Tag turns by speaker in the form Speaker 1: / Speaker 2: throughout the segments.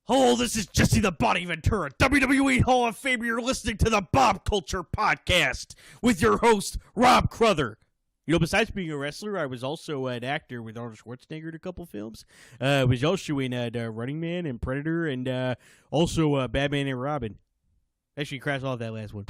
Speaker 1: Hello, this is Jesse the Body Ventura, WWE Hall of Famer. You're listening to the Bob Culture Podcast with your host, Rob Cruther. You know, besides being a wrestler, I was also an actor with Arnold Schwarzenegger in a couple films. I was also in Running Man and Predator and also Batman and Robin. Actually, crashed off that last one.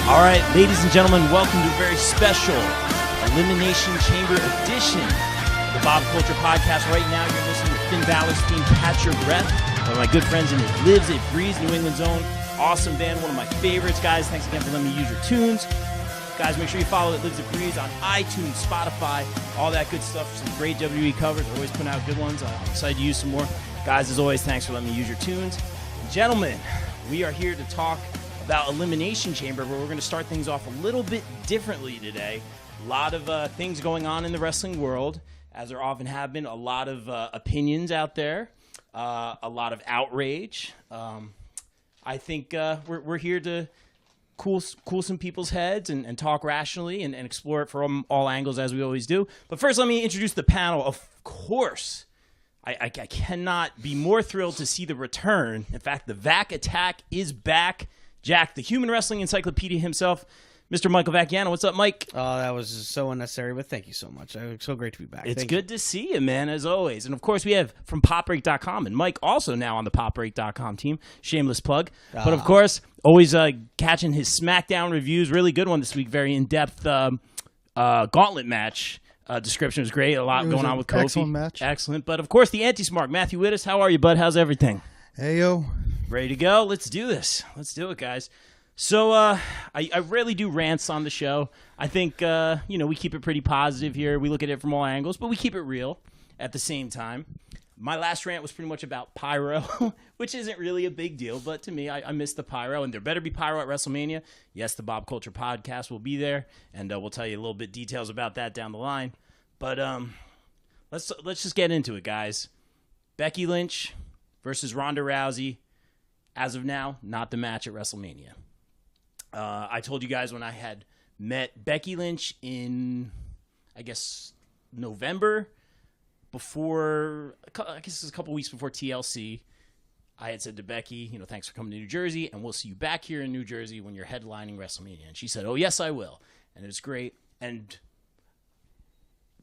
Speaker 2: All right, ladies and gentlemen, welcome to a very special Elimination Chamber edition of the Bob Culture Podcast. Right now, you're listening to Finn Balor's theme, Catch Your Breath, one of my good friends in It Lives, It Breathes, New England's own. Awesome band, one of my favorites, guys. Thanks again for letting me use your tunes. Guys, make sure you follow It Lives, It Breathes on iTunes, Spotify, all that good stuff. Some great WWE covers. They're always putting out good ones. I'm excited to use some more. Guys, as always, thanks for letting me use your tunes. Gentlemen, we are here to talk about Elimination Chamber, where we're going to start things off a little bit differently today. A lot of things going on in the wrestling world, as there often have been. A lot of opinions out there, a lot of outrage. I think we're here to cool some people's heads and talk rationally and explore it from all angles, as we always do. But first, let me introduce the panel. Of course, I cannot be more thrilled to see the return. In fact, the Vacc attack is back. Jack, the human wrestling encyclopedia himself, Mr. Michael Vacc. What's up, Mike?
Speaker 3: Oh, that was so unnecessary, but thank you so much. It's so great to be back.
Speaker 2: It's good to see you, man, as always. And, of course, we have from popbreak.com, and Mike also now on the popbreak.com team. Shameless plug. But, of course, always catching his SmackDown reviews. Really good one this week. Very in-depth gauntlet match. Description was great. A lot going on with Kofi.
Speaker 4: Excellent match.
Speaker 2: Excellent. But, of course, the Anti-Smark, Matthew Widdis. How are you, bud? How's everything?
Speaker 4: Hey, yo.
Speaker 2: Ready to go? Let's do this. Let's do it, guys. So I rarely do rants on the show. I think, we keep it pretty positive here. We look at it from all angles, but we keep it real at the same time. My last rant was pretty much about pyro, which isn't really a big deal, but to me, I miss the pyro, and there better be pyro at WrestleMania. Yes, the Bob Culture Podcast will be there, and we'll tell you a little bit details about that down the line. But let's just get into it, guys. Becky Lynch versus Ronda Rousey. As of now, not the match at WrestleMania. I told you guys when I had met Becky Lynch in, I guess, November, before, I guess it was a couple weeks before TLC, I had said to Becky, thanks for coming to New Jersey, and we'll see you back here in New Jersey when you're headlining WrestleMania. And she said, oh, yes, I will. And it was great. And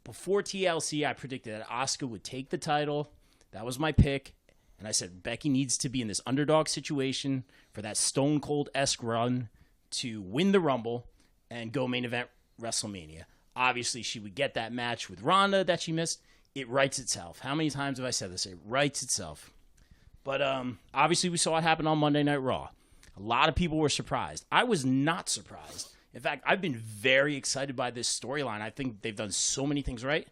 Speaker 2: before TLC, I predicted that Asuka would take the title. That was my pick. And I said, Becky needs to be in this underdog situation for that Stone Cold-esque run to win the Rumble and go main event WrestleMania. Obviously, she would get that match with Ronda that she missed. It writes itself. How many times have I said this? It writes itself. But obviously, we saw it happen on Monday Night Raw. A lot of people were surprised. I was not surprised. In fact, I've been very excited by this storyline. I think they've done so many things right.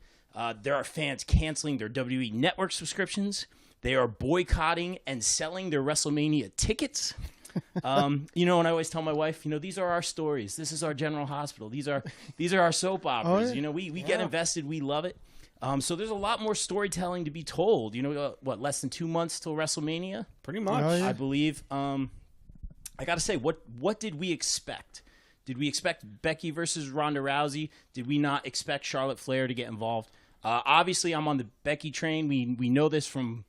Speaker 2: There are fans canceling their WWE Network subscriptions. They are boycotting and selling their WrestleMania tickets. And I always tell my wife, these are our stories. This is our General Hospital. These are our soap operas.
Speaker 4: Oh, yeah.
Speaker 2: We get invested. We love it. So there's a lot more storytelling to be told. Less than 2 months till WrestleMania?
Speaker 3: Pretty much.
Speaker 4: Oh, yeah.
Speaker 2: I believe. I got to say, what did we expect? Did we expect Becky versus Ronda Rousey? Did we not expect Charlotte Flair to get involved? Obviously, I'm on the Becky train. We know this from...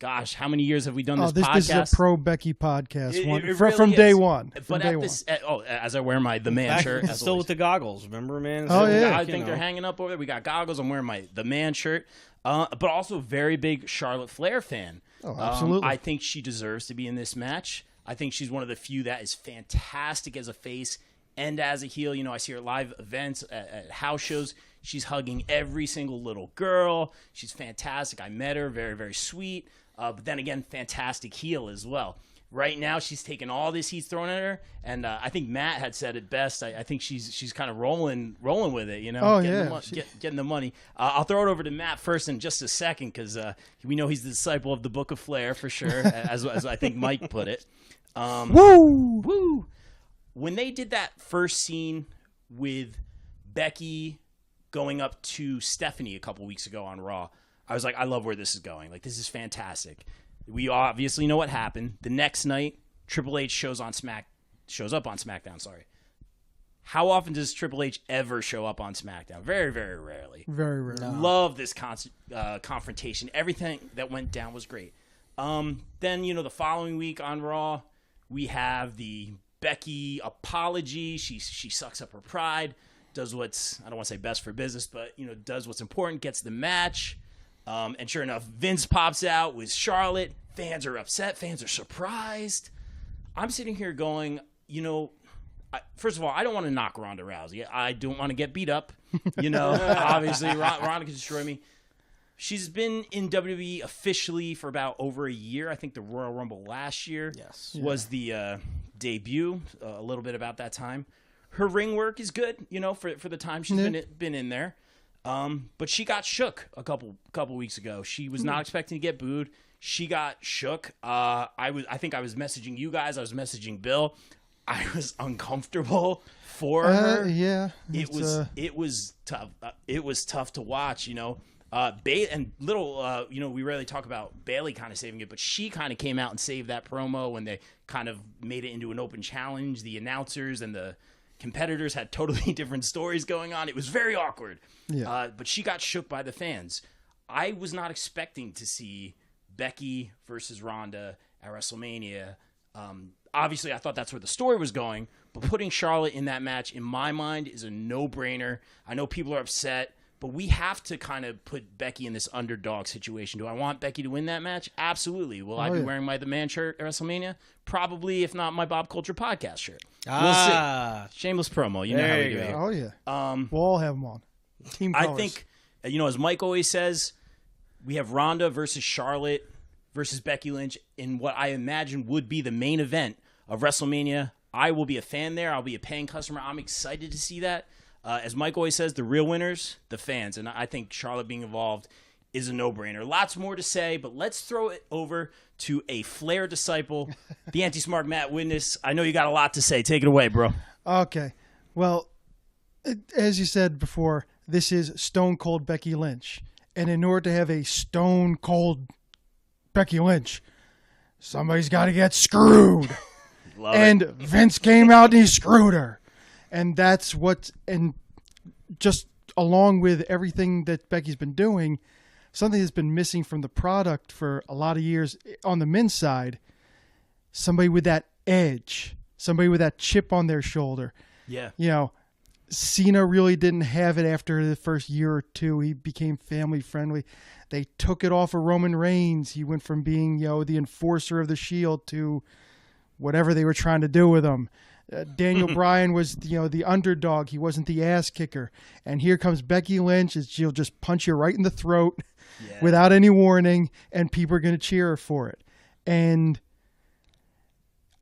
Speaker 2: Gosh, how many years have we done this podcast?
Speaker 4: This is a pro Becky podcast
Speaker 2: It
Speaker 4: from
Speaker 2: really
Speaker 4: day
Speaker 2: is.
Speaker 4: one.
Speaker 2: But at this, as I wear my The Man shirt. as
Speaker 3: Still
Speaker 2: always.
Speaker 3: with the goggles, remember, man?
Speaker 4: Oh, yeah.
Speaker 2: I think they're hanging up over there. We got goggles. I'm wearing my The Man shirt. But also a very big Charlotte Flair fan.
Speaker 4: Oh, absolutely.
Speaker 2: I think she deserves to be in this match. I think she's one of the few that is fantastic as a face and as a heel. I see her live events at house shows. She's hugging every single little girl. She's fantastic. I met her. Very, very sweet. But then again, fantastic heel as well. Right now, she's taking all this heat thrown at her, and I think Matt had said it best. I think she's kind of rolling with it,
Speaker 4: Oh,
Speaker 2: getting the money. I'll throw it over to Matt first in just a second because we know he's the disciple of the Book of Flair for sure, as I think Mike put it.
Speaker 4: Woo!
Speaker 2: When they did that first scene with Becky going up to Stephanie a couple weeks ago on Raw, I was like, I love where this is going. Like, this is fantastic. We obviously know what happened. The next night, Triple H shows up on SmackDown. Sorry. How often does Triple H ever show up on SmackDown? Very, very rarely.
Speaker 4: Very rare.
Speaker 3: No.
Speaker 2: Love this confrontation. Everything that went down was great. Then, the following week on Raw, we have the Becky apology. She sucks up her pride, does what's, I don't want to say best for business, but, does what's important, gets the match. And sure enough, Vince pops out with Charlotte. Fans are upset. Fans are surprised. I'm sitting here going, first of all, I don't want to knock Ronda Rousey. I don't want to get beat up. Obviously, Ronda can destroy me. She's been in WWE officially for about over a year. I think the Royal Rumble last year was the debut, a little bit about that time. Her ring work is good, for the time she's been in there. But she got shook a couple weeks ago. She was not expecting to get booed. She got shook. I think I was messaging you guys. I was messaging Bill. I was uncomfortable for her.
Speaker 4: Yeah,
Speaker 2: it was tough. It was tough to watch. We rarely talk about Bayley kind of saving it, but she kind of came out and saved that promo when they kind of made it into an open challenge. The announcers and the competitors had totally different stories going on. It was very awkward.
Speaker 4: Yeah.
Speaker 2: But she got shook by the fans. I was not expecting to see Becky versus Ronda at WrestleMania. Obviously, I thought that's where the story was going, but putting Charlotte in that match, in my mind, is a no-brainer. I know people are upset, but we have to kind of put Becky in this underdog situation. Do I want Becky to win that match? Absolutely. Will I be wearing my The Man shirt at WrestleMania? Probably, if not my Bob Culture podcast shirt. We'll see. Shameless promo. You know how we do it.
Speaker 4: Oh, yeah. We'll all have them on. Team colors.
Speaker 2: I think, as Mike always says, we have Ronda versus Charlotte versus Becky Lynch in what I imagine would be the main event of WrestleMania. I will be a fan there. I'll be a paying customer. I'm excited to see that. As Mike always says, the real winners, the fans. And I think Charlotte being involved is a no-brainer. Lots more to say, but let's throw it over to a Flair disciple, the Anti-Smark Matt Widdis. I know you got a lot to say. Take it away, bro.
Speaker 4: Okay. Well, as you said before, this is Stone Cold Becky Lynch. And in order to have a Stone Cold Becky Lynch, somebody's got to get screwed. And Vince came out and he screwed her. And that's and just along with everything that Becky's been doing, something that's been missing from the product for a lot of years on the men's side, somebody with that edge, somebody with that chip on their shoulder.
Speaker 2: Yeah.
Speaker 4: Cena really didn't have it after the first year or two. He became family friendly. They took it off of Roman Reigns. He went from being, the enforcer of the Shield to whatever they were trying to do with him. Daniel Bryan was, the underdog. He wasn't the ass kicker. And here comes Becky Lynch. She'll just punch you right in the throat without any warning, and people are going to cheer her for it. And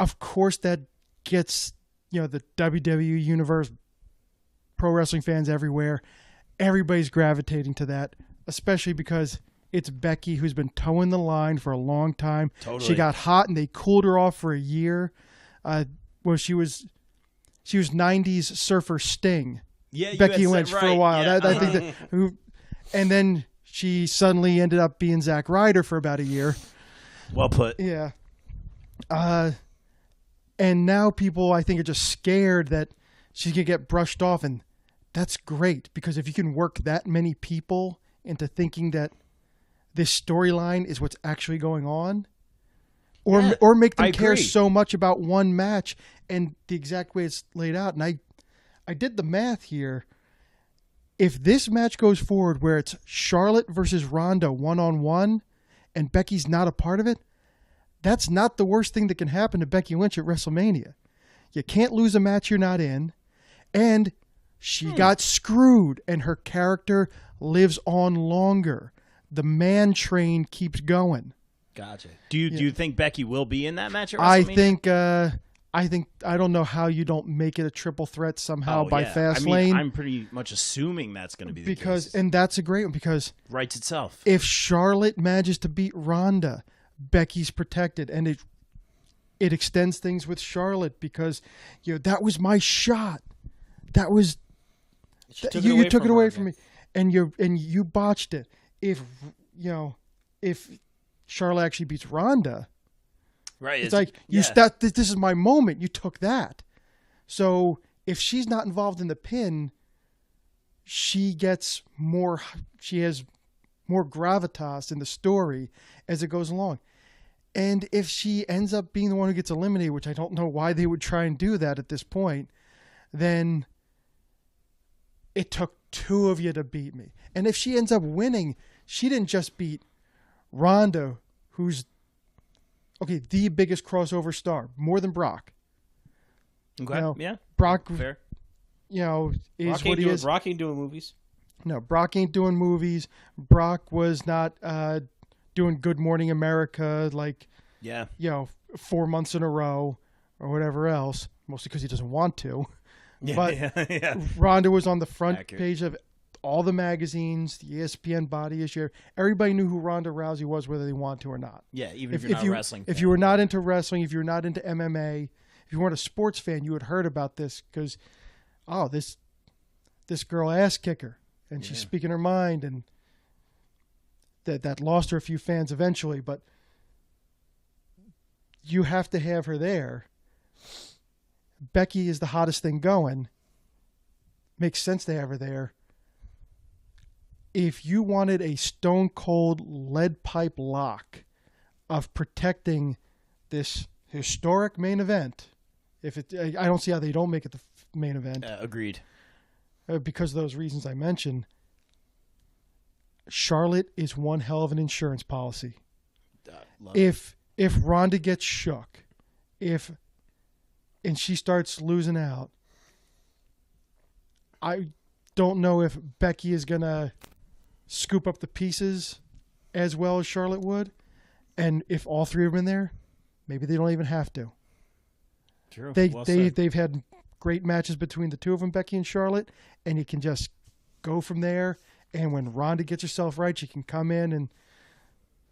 Speaker 4: of course, that gets, the WWE universe, pro wrestling fans everywhere. Everybody's gravitating to that, especially because it's Becky, who's been towing the line for a long time.
Speaker 2: Totally.
Speaker 4: She got hot and they cooled her off for a year. She was 90s surfer Sting.
Speaker 2: Yeah,
Speaker 4: Becky Lynch
Speaker 2: right.
Speaker 4: for a while.
Speaker 2: Yeah.
Speaker 4: I think and then she suddenly ended up being Zack Ryder for about a year.
Speaker 2: Well put.
Speaker 4: Yeah. And now people, I think, are just scared that she's going to get brushed off. And that's great, because if you can work that many people into thinking that this storyline is what's actually going on, or make them care so much about one match and the exact way it's laid out. And I did the math here. If this match goes forward where it's Charlotte versus Ronda one-on-one and Becky's not a part of it, that's not the worst thing that can happen to Becky Lynch at WrestleMania. You can't lose a match you're not in, and she got screwed, and her character lives on longer. The man train keeps going.
Speaker 2: Gotcha. Do you think Becky will be in that match at WrestleMania?
Speaker 4: I don't know how you don't make it a triple threat somehow by Fastlane.
Speaker 2: I'm pretty much assuming that's going to be the case.
Speaker 4: And that's a great one, because
Speaker 2: writes itself.
Speaker 4: If Charlotte manages to beat Ronda, Becky's protected, and it extends things with Charlotte, because that was my shot. That was You took it away from me, and you botched it. If Charlotte actually beats Ronda,
Speaker 2: right?
Speaker 4: It's like this is my moment. You took that. So if she's not involved in the pin, she gets more. She has more gravitas in the story as it goes along. And if she ends up being the one who gets eliminated, which I don't know why they would try and do that at this point, then it took two of you to beat me. And if she ends up winning, she didn't just beat Ronda, who's the biggest crossover star, more than Brock.
Speaker 2: Okay, yeah.
Speaker 4: Brock,
Speaker 2: fair.
Speaker 4: Is what he is.
Speaker 3: Brock ain't doing movies.
Speaker 4: No, Brock ain't doing movies. Brock was not doing Good Morning America 4 months in a row or whatever else, mostly because he doesn't want to. But Ronda was on the front page of all the magazines, the ESPN body issue. Everybody knew who Ronda Rousey was, whether they want to or not.
Speaker 2: Yeah, even if you're not a wrestling fan.
Speaker 4: If you were not into wrestling, if you're not into MMA, if you weren't a sports fan, you had heard about this because, this girl ass kicker, and she's speaking her mind, and that lost her a few fans eventually, but you have to have her there. Becky is the hottest thing going. Makes sense to have her there. If you wanted a stone cold lead pipe lock of protecting this historic main event, I don't see how they don't make it the main event.
Speaker 2: Agreed.
Speaker 4: Because of those reasons I mentioned, Charlotte is one hell of an insurance policy. If Ronda gets shook, and she starts losing out, I don't know if Becky is gonna scoop up the pieces as well as Charlotte would, and if all three of them in there, maybe they don't even have to.
Speaker 2: True.
Speaker 4: They've had great matches between the two of them, Becky and Charlotte, and you can just go from there. And when Ronda gets herself right, she can come in and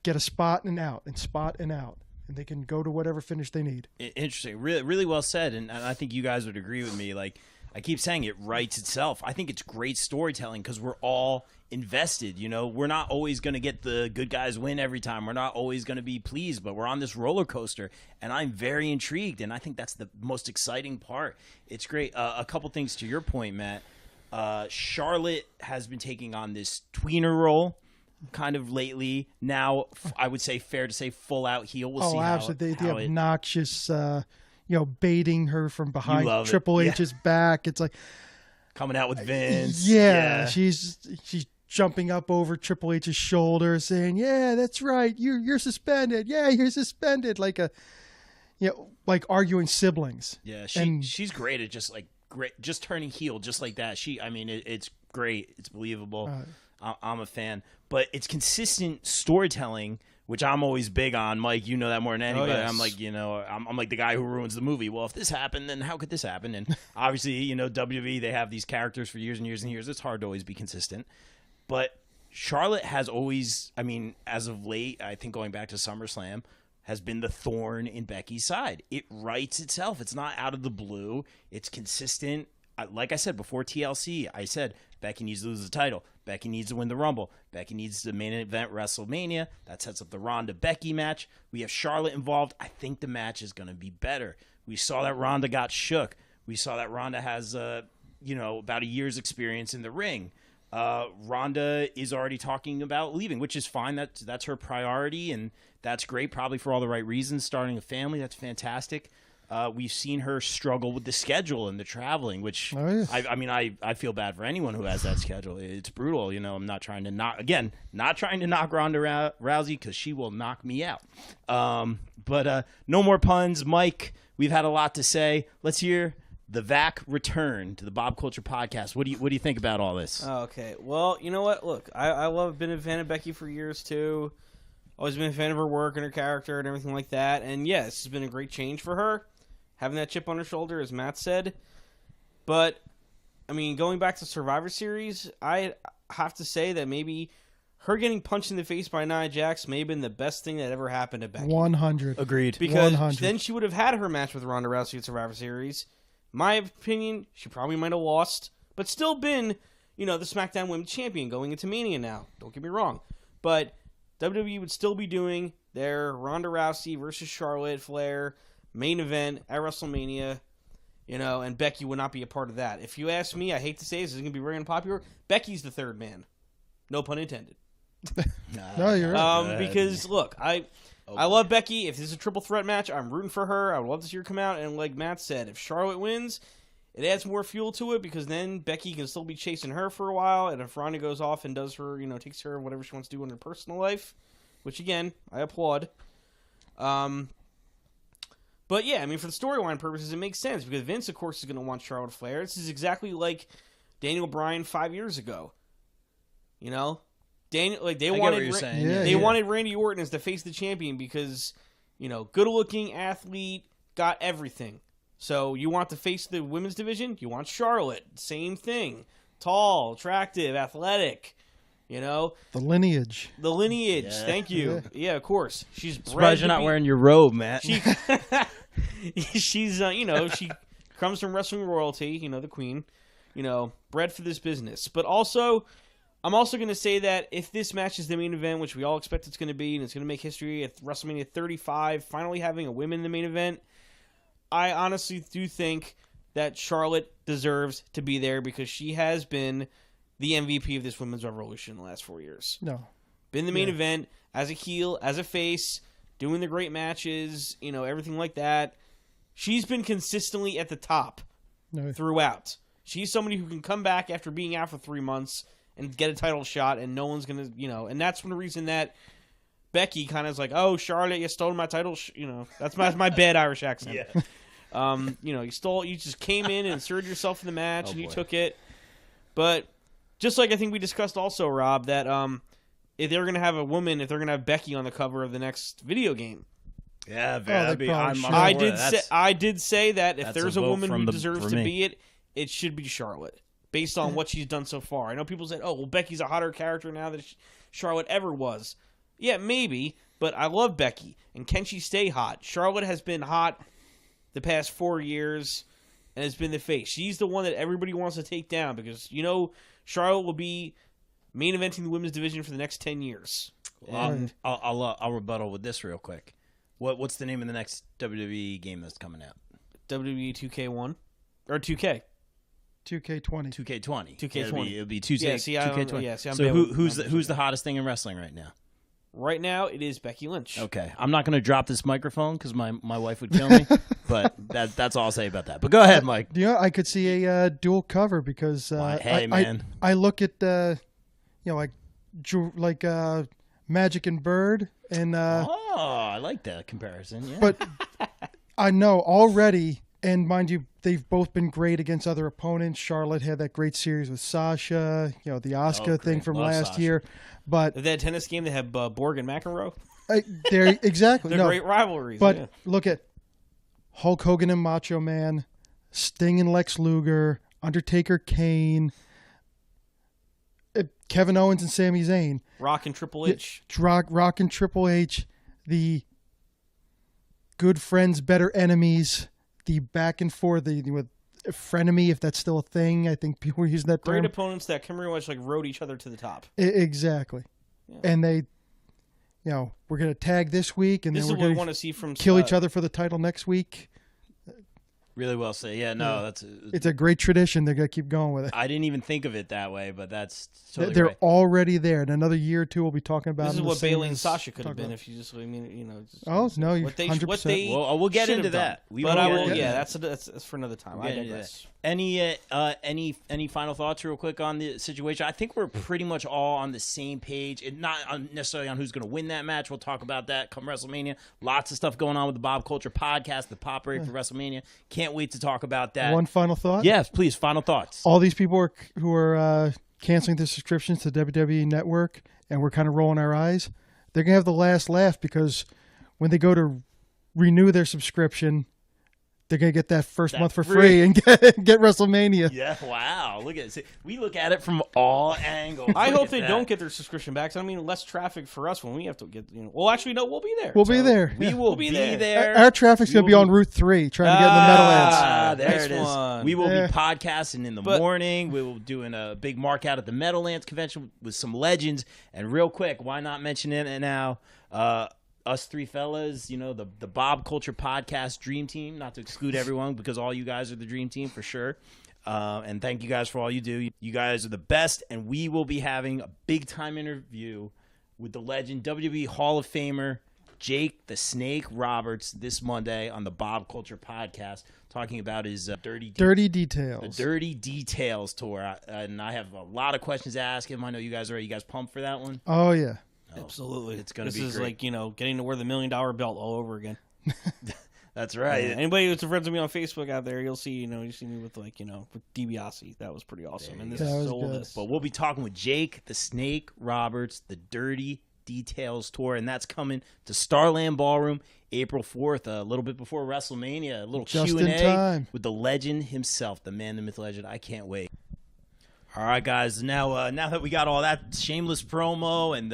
Speaker 4: get a spot and out, and spot and out, and they can go to whatever finish they need.
Speaker 2: Interesting. Really, really well said, and I think you guys would agree with me. Like I keep saying, it writes itself. I think it's great storytelling because we're all invested. We're not always going to get the good guys win every time. We're not always going to be pleased, but we're on this roller coaster, and I'm very intrigued, and I think that's the most exciting part. It's great. A couple things to your point, Matt. Charlotte has been taking on this tweener role kind of lately. Now, I would say fair to say full out heel. We'll see
Speaker 4: absolutely. The obnoxious, baiting her from behind Triple H's back. It's like
Speaker 2: coming out with Vince.
Speaker 4: Yeah. She's jumping up over Triple H's shoulder saying, yeah, that's right. You're suspended. Yeah, you're suspended. Like arguing siblings.
Speaker 2: Yeah. She's great at just turning heel just like that. It's great. It's believable. I'm a fan, but it's consistent storytelling, which I'm always big on. Mike, you know that more than anybody.
Speaker 3: Yes.
Speaker 2: I'm like, I'm like the guy who ruins the movie. Well, if this happened, then how could this happen? And obviously, WWE, they have these characters for years and years and years. It's hard to always be consistent, but Charlotte has always, as of late, I think going back to SummerSlam, has been the thorn in Becky's side. It writes itself. It's not out of the blue. It's consistent. Like I said before TLC, I said Becky needs to lose the title. Becky needs to win the Rumble. Becky needs the main event Wrestlemania. That sets up the Ronda-Becky match. We have Charlotte involved. I think the match is going to be better. We saw that Ronda got shook. We saw that Ronda has, about a year's experience in the ring. Ronda is already talking about leaving, which is fine. That's her priority, and that's great, probably for all the right reasons. Starting a family, that's fantastic. We've seen her struggle with the schedule and the traveling, which I feel bad for anyone who has that schedule. It's brutal. I'm not trying to knock Ronda Rousey because she will knock me out. But no more puns. Mike, we've had a lot to say. Let's hear the Vacc return to the Bob Culture Podcast. What do you think about all this?
Speaker 3: Okay. Well, you know what? Look, I've been a fan of Becky for years too. Always been a fan of her work and her character and everything like that. And yeah, this has been a great change for her, having that chip on her shoulder, as Matt said. But going back to Survivor Series, I have to say that maybe her getting punched in the face by Nia Jax may have been the best thing that ever happened to Becky.
Speaker 4: 100.
Speaker 2: Agreed.
Speaker 3: Because
Speaker 4: 100.
Speaker 3: then she would have had her match with Ronda Rousey at Survivor Series. My opinion, she probably might have lost, but still been, the SmackDown Women's Champion going into Mania now. Don't get me wrong. But WWE would still be doing their Ronda Rousey versus Charlotte Flair main event at WrestleMania, and Becky would not be a part of that. If you ask me, I hate to say this is going to be very unpopular, Becky's the third man. No pun intended.
Speaker 4: No, you're right.
Speaker 3: Because, look, I love Becky. If this is a triple threat match, I'm rooting for her. I would love to see her come out. And like Matt said, if Charlotte wins, it adds more fuel to it because then Becky can still be chasing her for a while. And if Ronda goes off and does her, takes care of whatever she wants to do in her personal life, which, again, I applaud. But yeah, I mean, for the storyline purposes, it makes sense because Vince, of course, is going to want Charlotte Flair. This is exactly like Daniel Bryan 5 years ago. Daniel, they wanted Randy Orton as the face of the champion because, good-looking athlete, got everything. So you want to face the women's division? You want Charlotte. Same thing. Tall, attractive, athletic. The
Speaker 4: lineage.
Speaker 3: Yeah. Thank you. Yeah, of course. She's
Speaker 2: surprised you're not wearing your robe, Matt.
Speaker 3: She's she comes from wrestling royalty, the queen, bred for this business. But also, I'm also going to say that if this match is the main event, which we all expect it's going to be, and it's going to make history at WrestleMania 35, finally having a women in the main event, I honestly do think that Charlotte deserves to be there because she has been the MVP of this women's revolution in the last 4 years.
Speaker 4: No.
Speaker 3: Been the main event as a heel, as a face, doing the great matches, everything like that. She's been consistently at the top throughout. She's somebody who can come back after being out for 3 months and get a title shot, and no one's going to, and that's one reason that Becky kind of is like, oh, Charlotte, you stole my title, that's my bad Irish accent.
Speaker 2: Yeah.
Speaker 3: You just came in and inserted yourself in the match, and you took it. But just like I think we discussed also, Rob, that if they're going to have a woman, if they're going to have Becky on the cover of the next video game.
Speaker 2: Yeah,
Speaker 3: I did say that if there's a woman who deserves to be it should be Charlotte, based on what she's done so far. I know people said, oh, well, Becky's a hotter character now than Charlotte ever was. Yeah, maybe, but I love Becky. And can she stay hot? Charlotte has been hot the past 4 years and has been the face. She's the one that everybody wants to take down because, Charlotte will be main eventing the women's division for the next 10 years.
Speaker 2: Well, I'll rebuttal with this real quick. What's the name of the next WWE game that's coming out?
Speaker 3: WWE 2K1 or 2K.
Speaker 4: 2K20.
Speaker 2: 2K20.
Speaker 3: 2K20.
Speaker 2: It'll be Tuesday.
Speaker 3: Yeah, see,
Speaker 2: 2K20.
Speaker 3: Yeah, see,
Speaker 2: so who's the hottest thing in wrestling right now?
Speaker 3: Right now, it is Becky Lynch.
Speaker 2: Okay, I'm not going to drop this microphone because my wife would kill me. But that's all I'll say about that. But go ahead, Mike.
Speaker 4: I could see a dual cover because I look at like Magic and Bird and
Speaker 2: I like that comparison. Yeah.
Speaker 4: But I know already, and mind you, they've both been great against other opponents. Charlotte had that great series with Sasha, the Asuka thing from last year. But
Speaker 3: that tennis game, they have Borg and McEnroe.
Speaker 4: They're exactly
Speaker 3: they're great rivalries.
Speaker 4: But look at Hulk Hogan and Macho Man, Sting and Lex Luger, Undertaker, Kane, Kevin Owens and Sami Zayn,
Speaker 3: Rock and Triple H,
Speaker 4: Rock and Triple H, the good friends, better enemies, the back and forth, with frenemy, if that's still a thing. I think people are using that term.
Speaker 3: Great opponents that can pretty much rode each other to the top.
Speaker 4: Exactly. Yeah. And they, we're going to tag this week, and
Speaker 3: this
Speaker 4: then
Speaker 3: we're going to want to see from
Speaker 4: kill each other for the title next week.
Speaker 2: Really well said. Yeah, no,
Speaker 4: it's a great tradition. They're going to keep going with it.
Speaker 2: I didn't even think of it that way, but that's totally
Speaker 4: they're
Speaker 2: right.
Speaker 4: already there. In another year or two, we'll be talking about.
Speaker 3: This is what Bayley and Sasha could have been if you just,
Speaker 4: no, you're
Speaker 3: 100%.
Speaker 2: We'll get into that.
Speaker 3: That's for another time. I digress.
Speaker 2: Any final thoughts, real quick, on the situation? I think we're pretty much all on the same page, and not necessarily on who's going to win that match. We'll talk about that come WrestleMania. Lots of stuff going on with the Bob Culture podcast, the pop rate for WrestleMania. Can't wait to talk about that.
Speaker 4: One final thought?
Speaker 2: Yes, please. Final thoughts.
Speaker 4: All these people who are canceling their subscriptions to WWE Network, and we're kind of rolling our eyes, they're going to have the last laugh because when they go to renew their subscription, they're gonna get that first
Speaker 2: That's
Speaker 4: month for
Speaker 2: free.
Speaker 4: free and get WrestleMania.
Speaker 2: Yeah, wow. Look at it. See, we look at it from all angles.
Speaker 3: I
Speaker 2: Look
Speaker 3: hope
Speaker 2: at
Speaker 3: they
Speaker 2: that.
Speaker 3: don't get their subscription back. I mean, less traffic for us when we have to get. Well, actually, no, we'll be there.
Speaker 4: We'll be there.
Speaker 2: We
Speaker 4: Yeah.
Speaker 2: will be there.
Speaker 4: Our traffic's gonna be on Route 3, trying to get in the Meadowlands.
Speaker 2: Ah, there
Speaker 3: Nice
Speaker 2: it is.
Speaker 3: one.
Speaker 2: We will
Speaker 4: Yeah.
Speaker 2: be podcasting in the morning. We will be doing a big mark out at the Meadowlands convention with some legends. And real quick, why not mention it now? Us three fellas, the Bob Culture Podcast Dream Team, not to exclude everyone because all you guys are the Dream Team for sure. And thank you guys for all you do. You guys are the best. And we will be having a big-time interview with the legend, WWE Hall of Famer, Jake the Snake Roberts, this Monday on the Bob Culture Podcast, talking about his Dirty
Speaker 4: Details.
Speaker 2: The Dirty Details tour. And I have a lot of questions to ask him. I know you guys pumped for that one?
Speaker 4: Oh yeah.
Speaker 3: Absolutely.
Speaker 2: It's going to be
Speaker 3: This is
Speaker 2: great.
Speaker 3: like, getting to wear the $1 million belt all over again.
Speaker 2: That's right.
Speaker 3: Yeah. Anybody who's friends with me on Facebook out there, you'll see, you see me with with DiBiase. That was pretty awesome. And this
Speaker 4: That
Speaker 3: is
Speaker 4: was
Speaker 3: so
Speaker 4: good.
Speaker 3: this.
Speaker 2: But we'll be talking with Jake the Snake Roberts, the Dirty Details tour, and that's coming to Starland Ballroom April 4th, a little bit before WrestleMania. A little
Speaker 4: Just in
Speaker 2: Q&A
Speaker 4: time.
Speaker 2: with the legend himself, the man, the myth, legend. I can't wait. All right, guys. Now that we got all that shameless promo and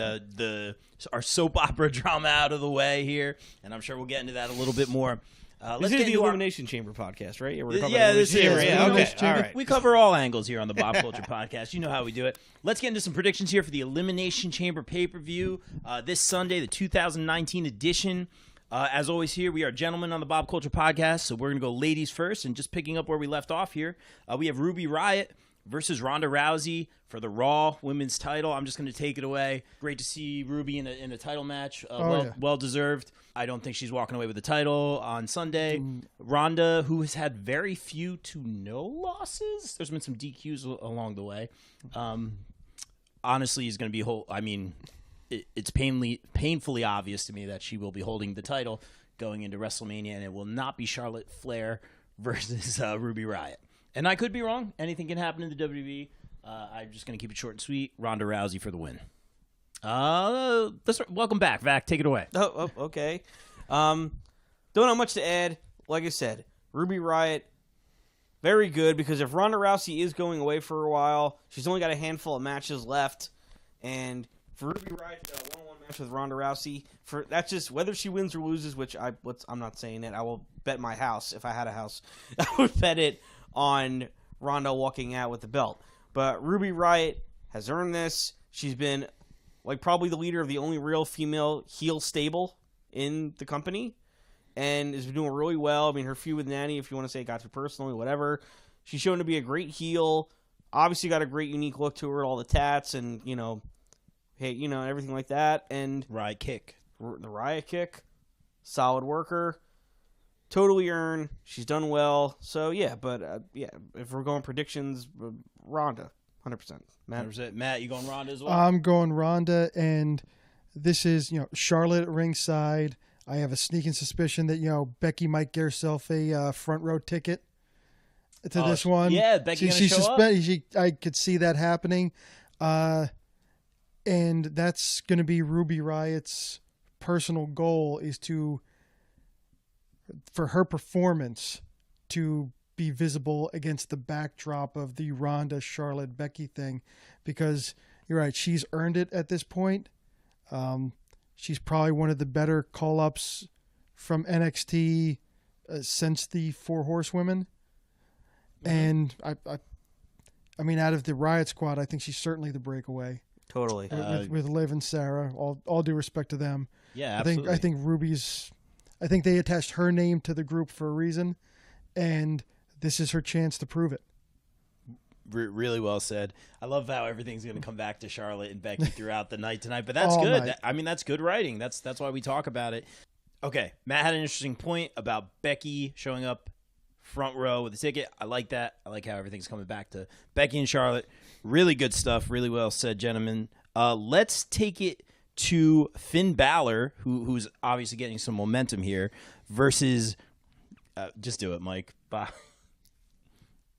Speaker 2: our soap opera drama out of the way here, and I'm sure we'll get into that a little bit more.
Speaker 3: This
Speaker 2: Let's
Speaker 3: is
Speaker 2: get
Speaker 3: the
Speaker 2: into our-
Speaker 3: Elimination Chamber podcast, right? We're talking
Speaker 2: Yeah,
Speaker 3: about
Speaker 2: this
Speaker 3: Elimination
Speaker 2: is.
Speaker 3: Chamber.
Speaker 4: Yeah,
Speaker 3: Yeah, okay.
Speaker 4: Elimination
Speaker 3: All
Speaker 4: Chamber.
Speaker 3: right.
Speaker 2: We cover all angles here on the Bob Culture Podcast. You know how we do it. Let's get into some predictions here for the Elimination Chamber pay-per-view this Sunday, the 2019 edition. As always here, we are gentlemen on the Bob Culture Podcast, so we're going to go ladies first. And just picking up where we left off here, we have Ruby Riott versus Ronda Rousey for the Raw Women's title. I'm just going to take it away. Great to see Ruby in a title match.
Speaker 4: Yeah.
Speaker 2: Well deserved. I don't think she's walking away with the title on Sunday. Ronda, who has had very few to no losses. There's been some DQs along the way. Honestly, is going to be it's painfully obvious to me that she will be holding the title going into WrestleMania, and it will not be Charlotte Flair versus Ruby Riott. And I could be wrong. Anything can happen in the WWE. I'm just going to keep it short and sweet. Ronda Rousey for the win. Welcome back, Vacc. Take it away.
Speaker 3: Oh, okay. Don't have much to add. Like I said, Ruby Riott, very good, because if Ronda Rousey is going away for a while, she's only got a handful of matches left, and for Ruby Riott, a one-on-one match with Ronda Rousey, that's just whether she wins or loses, which I'm not saying it. I will bet my house, if I had a house, I would bet it on Ronda walking out with the belt. But Ruby Riott has earned this. She's been probably the leader of the only real female heel stable in the company, and is doing really well. I mean, her feud with Nanny, if you want to say it got too personally, whatever. She's shown to be a great heel. Obviously got a great unique look to her, all the tats and, everything like that. And
Speaker 2: Riott kick.
Speaker 3: the Riott kick, solid worker. Totally earned. She's done well. So, if we're going predictions, Ronda, 100%.
Speaker 2: Matt, you going Ronda as well?
Speaker 4: I'm going Ronda, and this is Charlotte at ringside. I have a sneaking suspicion that Becky might get herself a front row ticket to this one.
Speaker 2: Yeah, Becky gonna show up?
Speaker 4: I could see that happening, and that's going to be Ruby Riott's personal goal, is for her performance to be visible against the backdrop of the Ronda, Charlotte, Becky thing, because you're right, she's earned it at this point. She's probably one of the better call-ups from NXT since the Four Horsewomen. And I mean, out of the Riot Squad, I think she's certainly the breakaway.
Speaker 3: Totally.
Speaker 4: With Liv and Sarah, all due respect to them.
Speaker 2: Yeah, absolutely.
Speaker 4: I think they attached her name to the group for a reason, and this is her chance to prove it.
Speaker 2: Really well said. I love how everything's going to come back to Charlotte and Becky throughout the night tonight, but that's
Speaker 4: All
Speaker 2: good.
Speaker 4: night.
Speaker 2: That's good writing. That's why we talk about it. Okay, Matt had an interesting point about Becky showing up front row with a ticket. I like that. I like how everything's coming back to Becky and Charlotte. Really good stuff. Really well said, gentlemen. Let's take it to Finn Balor, who's obviously getting some momentum here, versus just do it, Mike.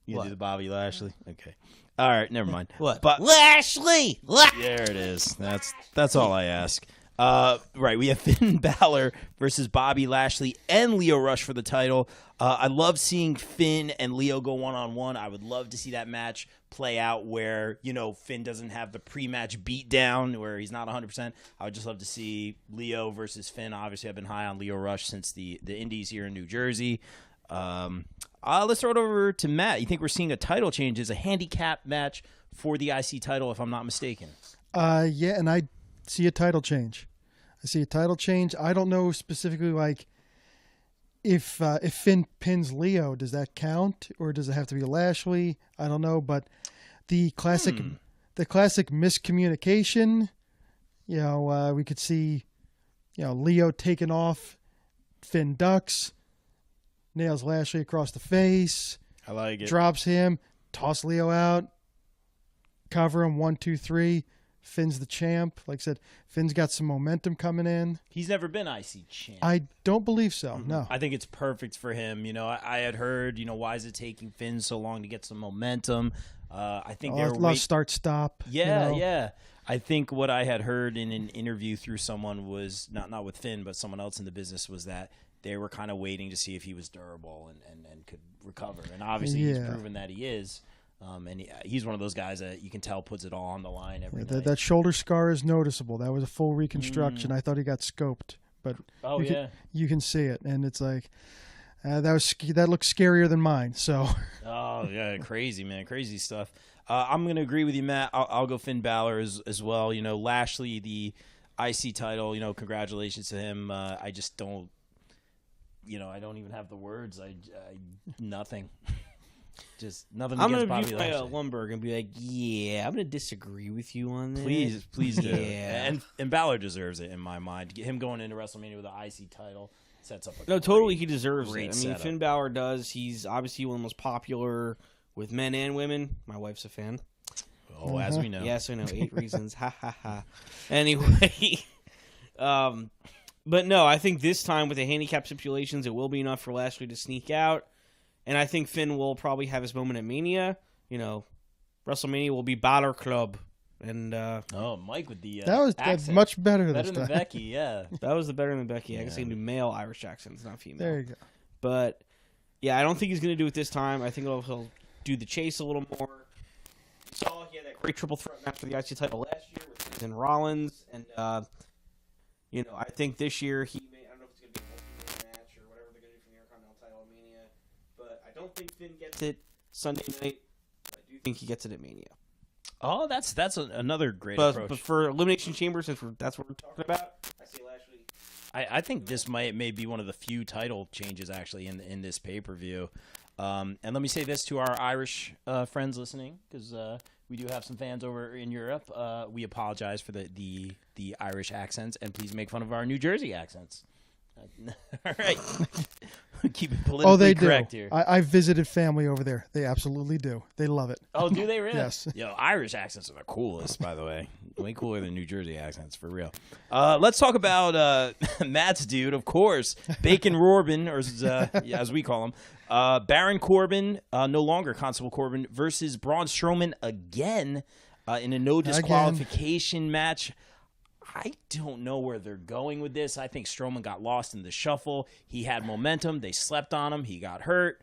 Speaker 2: You gonna do the Bobby Lashley? Okay. All right, never mind.
Speaker 3: What?
Speaker 2: But
Speaker 3: Lashley!
Speaker 2: there it is. That's all I ask. Right, we have Finn Balor versus Bobby Lashley and Lio Rush for the title. I love seeing Finn and Lio go one-on-one. I would love to see that match play out where, Finn doesn't have the pre-match beatdown where he's not 100%. I would just love to see Lio versus Finn. Obviously, I've been high on Lio Rush since the Indies here in New Jersey. Let's throw it over to Matt. You think we're seeing a title change? Is a handicap match for the IC title, if I'm not mistaken?
Speaker 4: Yeah, and I see a title change. I don't know specifically, like, if Finn pins Leo, does that count, or does it have to be Lashley? I don't know, but the classic miscommunication. We could see, Leo taking off, Finn ducks, nails Lashley across the face.
Speaker 2: I like it.
Speaker 4: Drops him, toss Leo out, cover him 1, 2, 3. Finn's the champ. Like I said, Finn's got some momentum coming in.
Speaker 2: He's never been IC champ.
Speaker 4: I don't believe so,
Speaker 2: Mm-hmm.
Speaker 4: no.
Speaker 2: I think it's perfect for him. I had heard, why is it taking Finn so long to get some momentum? I think they're
Speaker 4: start-stop.
Speaker 2: Yeah. I think what I had heard in an interview through someone was, not with Finn, but someone else in the business, was that they were kind of waiting to see if he was durable and could recover. And obviously he's proven that he is. And he's one of those guys that you can tell puts it all on the line every night.
Speaker 4: That shoulder scar is noticeable. That was a full reconstruction. I thought he got scoped, but you can see it, and it's like that looks scarier than mine. So.
Speaker 2: Oh yeah, crazy man, crazy stuff. I'm gonna agree with you, Matt. I'll go Finn Balor as well. Lashley, the IC title. Congratulations to him. I just don't. I don't even have the words. Nothing. Just nothing
Speaker 3: I'm
Speaker 2: against
Speaker 3: gonna
Speaker 2: Bobby
Speaker 3: be
Speaker 2: Lashley.
Speaker 3: Lumberg and be like, yeah, I'm gonna disagree with you on that.
Speaker 2: Please do.
Speaker 3: Yeah.
Speaker 2: And Balor deserves it in my mind. Him going into WrestleMania with the IC title sets up
Speaker 3: totally he deserves
Speaker 2: great
Speaker 3: it.
Speaker 2: setup.
Speaker 3: Finn Balor does. He's obviously one of the most popular with men and women. My wife's a fan.
Speaker 2: Oh, as we know.
Speaker 3: Yes, I know. 8 reasons. Ha ha ha. Anyway, but no, I think this time with the handicap stipulations, it will be enough for Lashley to sneak out. And I think Finn will probably have his moment at Mania. WrestleMania will be Balor Club. And
Speaker 2: Mike with the
Speaker 4: that's
Speaker 2: accent.
Speaker 4: much better
Speaker 2: Better
Speaker 4: this
Speaker 2: than
Speaker 4: time.
Speaker 2: Becky, yeah.
Speaker 3: that was the better than Becky. I guess he can do male Irish accents, not female.
Speaker 4: There you go.
Speaker 3: But, yeah, I don't think he's going to do it this time. I think he'll do the chase a little more. Saw he had that great triple threat match for the IC title last year with Miz and Rollins. And, I think this year he may, I don't know if it's going to be a multi-man match or whatever they're going to do for the Intercontinental title at Mania. But I don't think Finn gets it Sunday night. I do think he gets it at Mania.
Speaker 2: Oh, that's another great approach.
Speaker 3: But for Elimination Chamber, since that's what we're talking about, I say Lashley.
Speaker 2: I think this may be one of the few title changes actually in this pay-per-view. And let me say this to our Irish friends listening, because we do have some fans over in Europe. We apologize for the Irish accents, and please make fun of our New Jersey accents. All right. Keep it politically correct here.
Speaker 4: I visited family over there. They absolutely do. They love it.
Speaker 2: Oh, do they really?
Speaker 4: Yes.
Speaker 2: Yo, Irish accents are the coolest, by the way. Way cooler than New Jersey accents, for real. Let's talk about Matt's dude, of course. Bacon Corbin, or as we call him. Baron Corbin, no longer Constable Corbin, versus Braun Strowman again in a no disqualification match. I don't know where they're going with this. I think Strowman got lost in the shuffle. He had momentum. They slept on him. He got hurt.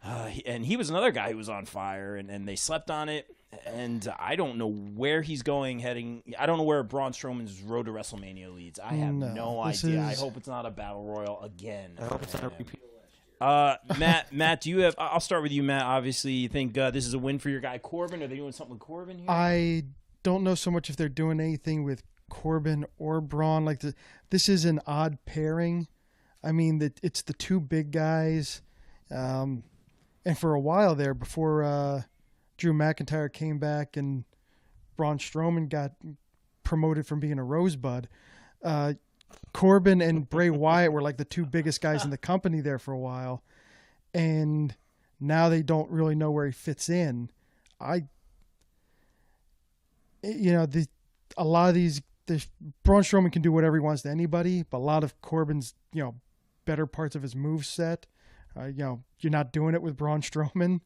Speaker 2: And he was another guy who was on fire, and they slept on it. And I don't know where he's heading. I don't know where Braun Strowman's road to WrestleMania leads. I have no idea. I hope it's not a battle royal again.
Speaker 3: I hope it's not a repeat.
Speaker 2: Matt, do you have? I'll start with you, Matt. Obviously, you think this is a win for your guy Corbin? Are they doing something with Corbin here?
Speaker 4: I don't know so much if they're doing anything with Corbin or Braun. Like this is an odd pairing. I mean, it's the two big guys, and for a while there, before Drew McIntyre came back and Braun Strowman got promoted from being a rosebud, Corbin and Bray Wyatt were like the two biggest guys in the company there for a while, and now they don't really know where he fits in. A lot of these, Braun Strowman can do whatever he wants to anybody, but a lot of Corbin's, better parts of his move set, you're not doing it with Braun Strowman.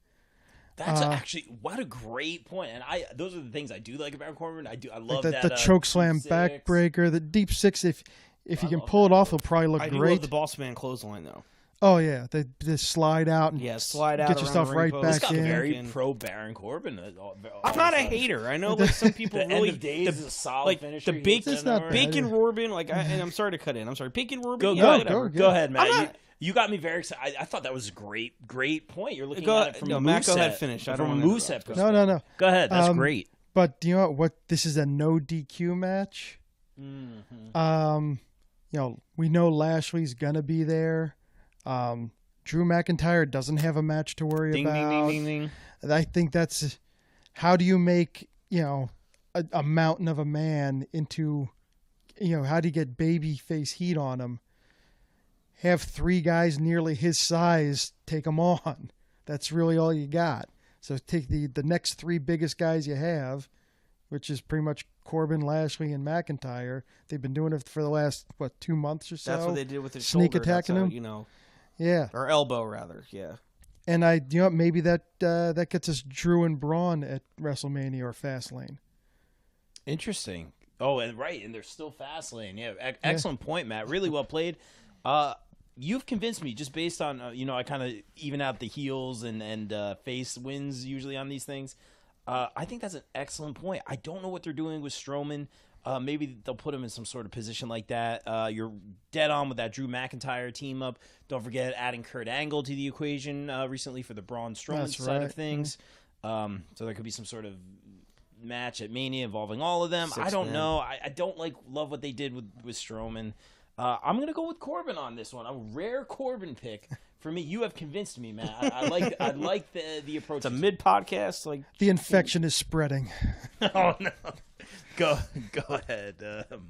Speaker 2: That's actually what a great point. And those are the things I do like about Corbin. I love
Speaker 4: like
Speaker 2: that
Speaker 4: the choke slam
Speaker 2: deep
Speaker 4: backbreaker, the deep six. If you can pull it off, it'll probably look
Speaker 3: I do
Speaker 4: great.
Speaker 3: love the boss man clothesline though.
Speaker 4: Oh yeah, the slide out and
Speaker 3: slide out,
Speaker 4: get
Speaker 3: around
Speaker 4: yourself
Speaker 3: the ring
Speaker 4: right
Speaker 3: post.
Speaker 4: back
Speaker 2: This got
Speaker 4: in.
Speaker 2: very pro Baron Corbin.
Speaker 3: I'm not a hater. I know like some people
Speaker 2: The
Speaker 3: really
Speaker 2: end of days is a solid
Speaker 3: like
Speaker 2: finisher.
Speaker 3: the
Speaker 2: He
Speaker 3: Bacon,
Speaker 2: hits
Speaker 4: It's not
Speaker 2: it
Speaker 4: bad.
Speaker 3: Bacon Corbin. Like, and I'm sorry to cut in. I'm sorry, Bacon Corbin.
Speaker 2: Go,
Speaker 3: yeah,
Speaker 2: go,
Speaker 3: whatever.
Speaker 2: go ahead, Matt.
Speaker 3: I'm not-
Speaker 2: You got me very excited. I thought that was a great point. You're looking
Speaker 3: Go-
Speaker 2: at it from
Speaker 3: no,
Speaker 2: a
Speaker 3: Matt,
Speaker 2: moveset.
Speaker 3: go ahead, finish. I don't
Speaker 2: From a
Speaker 3: wanna
Speaker 2: moveset
Speaker 3: interrupt.
Speaker 2: perspective.
Speaker 4: No.
Speaker 2: Go ahead. That's
Speaker 4: Um,
Speaker 2: great.
Speaker 4: But do you know what? This is a no DQ match. We know Lashley's gonna be there. Drew McIntyre doesn't have a match to worry
Speaker 2: Ding,
Speaker 4: about.
Speaker 2: ding, ding, ding, ding.
Speaker 4: I think that's how do you make a mountain of a man into how do you get baby face heat on him? Have three guys nearly his size take him on. That's really all you got. So take the next three biggest guys you have, which is pretty much Corbin, Lashley, and McIntyre. They've been doing it for the last 2 months or so.
Speaker 3: That's what they did with his
Speaker 4: Sneak
Speaker 3: shoulder.
Speaker 4: attacking
Speaker 3: That's
Speaker 4: him?
Speaker 3: how,
Speaker 4: Yeah,
Speaker 3: or elbow rather. Yeah.
Speaker 4: and maybe that gets us Drew and Braun at WrestleMania or Fastlane.
Speaker 2: Interesting. Oh, and right, and they're still Fastlane. Yeah, excellent point, Matt. Really well played. You've convinced me just based on I kind of even out the heels and face wins usually on these things. I think that's an excellent point. I don't know what they're doing with Strowman. Maybe they'll put him in some sort of position like that. You're dead on with that Drew McIntyre team up. Don't forget adding Kurt Angle to the equation recently for the Braun Strowman side of things. So there could be some sort of match at Mania involving all of them. I don't know. I don't love what they did with Strowman. I'm going to go with Corbin on this one. A rare Corbin pick for me. You have convinced me, Matt. I like the approach.
Speaker 3: It's a mid podcast. Like
Speaker 4: The infection is spreading.
Speaker 2: Oh no. Go ahead,